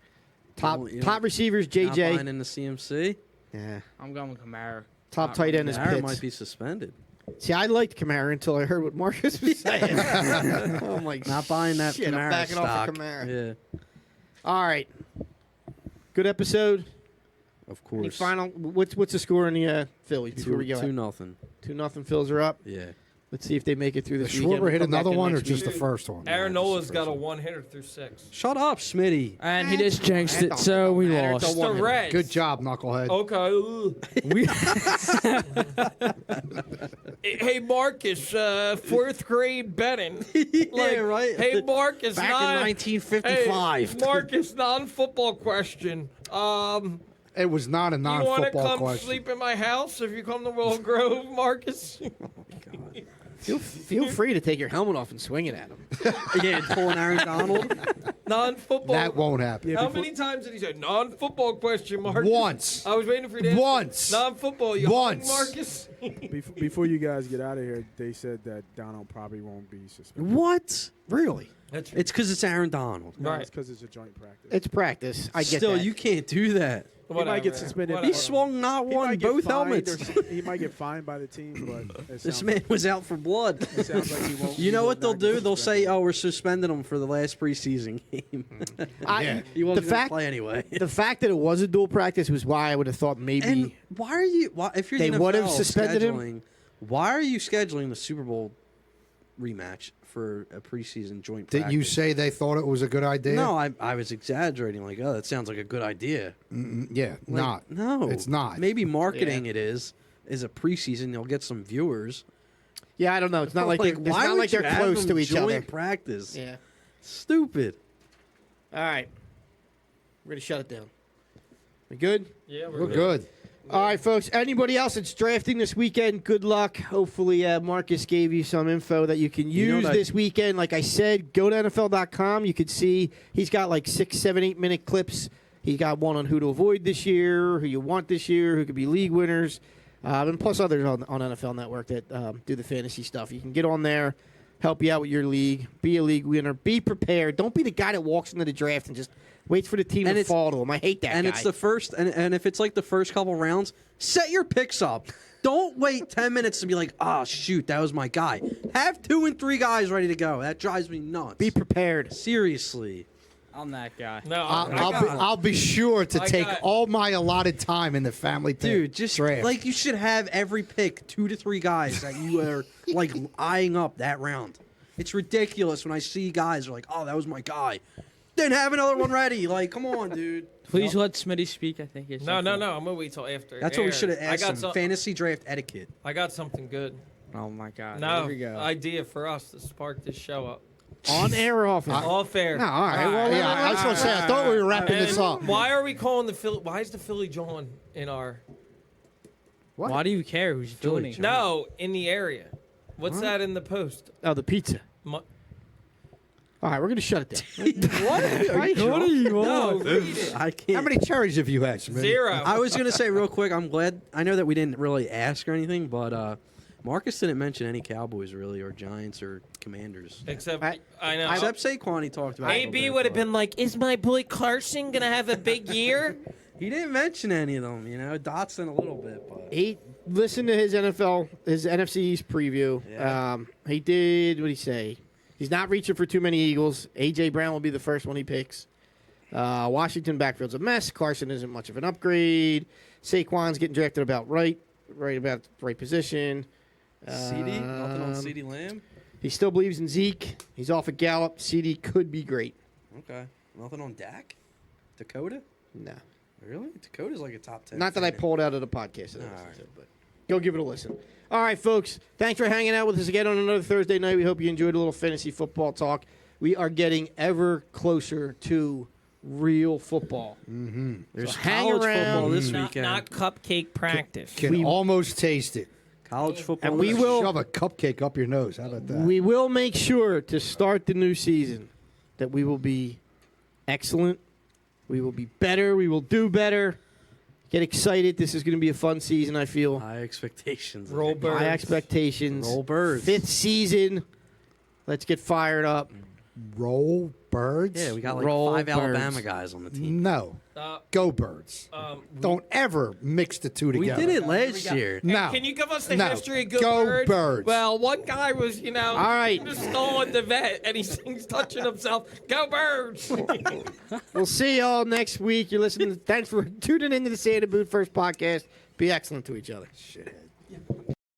Top receivers.
Not buying
JJ.
in the CMC.
Yeah.
I'm going with Kamara.
Top tight end is
Aaron
Pitts.
might be suspended.
See, I liked Kamara until I heard what Marcus was saying. I'm like,
Not buying that
shit, I'm
Kamara
backing
stock.
off of Kamara.
Yeah,
All right. Good episode.
of
Any
course.
final? What's the score in the Phillies before we go?
2-0.
2-0 Phils are up.
Yeah.
Let's see if they make it through
The
this weekend.
Schwarber hit
We'll come back
another
in
one or
next
just
week.
the first one?
Aaron
No, just
Nola's
the
got
first
a
one.
one-hitter through 6.
Shut up, Smitty.
And he just jinxed
That
it,
don't
so we
matter.
lost.
It's a
The
one-hitter.
Reds.
Good job, knucklehead.
We,
Hey, Marcus, 4th grade betting.
Yeah, right.
Hey, Marcus,
Back in 1955.
Hey, Marcus, non-football question.
It was not a
You want to
non-football
come
question.
sleep in my house if you come to Willow Grove, Marcus?
Feel free to take your helmet off and swing it at him.
Yeah, pulling Aaron Donald.
Non-football.
That won't happen.
How many times did he say non-football question, Marcus?
Once.
I was waiting for you to answer.
Once.
Non-football. You
Once.
hung, Marcus?
Before you guys get out of here, they said that Donald probably won't be suspended.
What?
Really?
That's
It's because it's Aaron Donald.
No,
Right.
it's because it's a joint practice.
It's practice. I get
Still,
that.
you can't do that.
He might get suspended.
He swung not
He
one,
might get
both
fined
helmets.
or he might get fined by the team, but it
This
sounds
man was out for blood.
It sounds like he won't.
You know what they'll do? They'll say, "Oh, we're suspending him for the last preseason game." He wasn't going to play anyway.
The fact that it was a dual practice was why I would have thought maybe.
And why are you? If you're
They
the
would have
NFL
suspended him?
scheduling, why are you scheduling the Super Bowl rematch for a preseason joint practice?
Didn't you say they thought it was a good idea?
No, I was exaggerating. Like, oh, that sounds like a good idea.
Yeah,
Like,
not.
No,
It's not.
Maybe marketing it is a preseason. They'll get some viewers.
Yeah, I don't know. It's not like, it's
why
not
would
like
you
they're
have
close
them
to each
joint
other.
practice.
Yeah.
Stupid.
All right. We're gonna shut it down. We good?
Yeah,
We're good.
All right, folks. Anybody else that's drafting this weekend, good luck. Hopefully, Marcus gave you some info that you can use this weekend. Like I said, go to NFL.com. You can see he's got like 6, 7, 8 minute clips. He got one on who to avoid this year, who you want this year, who could be league winners, and plus others on NFL Network that do the fantasy stuff. You can get on there, help you out with your league, be a league winner, be prepared. Don't be the guy that walks into the draft and just waits for the team to fall to him. I hate that
And
guy.
it's the first, and if it's like the first couple rounds, set your picks up. Don't wait 10 minutes to be like, oh, shoot, that was my guy. Have 2 and 3 guys ready to go. That drives me nuts.
Be prepared.
Seriously.
I'm that guy.
No,
I'll be sure to
I
take
got-
all my allotted time in the family
Dude, just
draft.
like you should have every pick 2 to 3 guys that you are like eyeing up that round. It's ridiculous when I see guys are like, oh, that was my guy. Then have another one ready. Like, come on, dude.
Please let Smitty speak. I think it's
No. I'm gonna wait till after.
That's what we
air.
should have
I
asked
got
him.
some-
Fantasy draft etiquette.
I got something good.
Oh my God.
No,
Here we go.
idea for us to spark this show up.
On air or off air?
All fair.
No, all right. Well,
yeah, I was going to say, I thought we were wrapping this up.
Why are we calling the Philly? Why is the Philly John in our?
Why do you care who's doing it?
No, in the area. What's that in the post?
Oh, the pizza.
Mu-
All right, we're going to shut it down.
What are you
no, read it.
I can't.
How many cherries have you had, Smitty?
0.
I was going to say real quick, I'm glad. I know that we didn't really ask or anything, but Marcus didn't mention any Cowboys really, or Giants or Commanders.
Except
I-
I know.
Except Saquon, he talked about. it a little
AB
bit,
would have
but
been like, "Is my boy Carson gonna have a big year?"
He didn't mention any of them. You know, Dotson a little bit, but
He listened to his NFC East preview.
Yeah.
He did, what did he say? He's not reaching for too many Eagles. A.J. Brown will be the first one he picks. Washington backfield's a mess. Carson isn't much of an upgrade. Saquon's getting drafted about right. right about the right position.
CD? Nothing on CD Lamb?
He still believes in Zeke. He's off at Gallup. CD could be great.
Okay. Nothing on Dak? Dakota?
No.
Really? Dakota's like a top 10.
Not that I
fan.
pulled out of the podcast. That I
All
listened
right.
to, but go give it a listen. All right, folks. Thanks for hanging out with us again on another Thursday night. We hope you enjoyed a little fantasy football talk. We are getting ever closer to real football.
Mm-hmm.
There's
So hang
college
around.
football this
Not,
weekend.
not cupcake practice.
Can almost taste it.
College football.
And we
this
will-
Shove a cupcake up your nose. How about that?
We will make sure to start the new season that we will be excellent. We will be better. We will do better. Get excited. This is going to be a fun season, I feel.
High expectations.
Roll birds.
High expectations.
Roll birds.
5th season. Let's get fired up.
Roll birds?
Yeah, we got like
Roll
5
birds.
Alabama guys on the team.
No.
Uh,
Go birds. Don't ever mix the two
We
together.
did it last year.
No.
Can you give us the
No.
history of Go
Go
Birds?
Birds.
Well, one guy was,
All right.
just stolen the vet, and he's touching himself. Go Birds!
We'll see y'all next week. You're listening. Thanks for tuning into the Santa Boot First podcast. Be excellent to each other.
Shithead.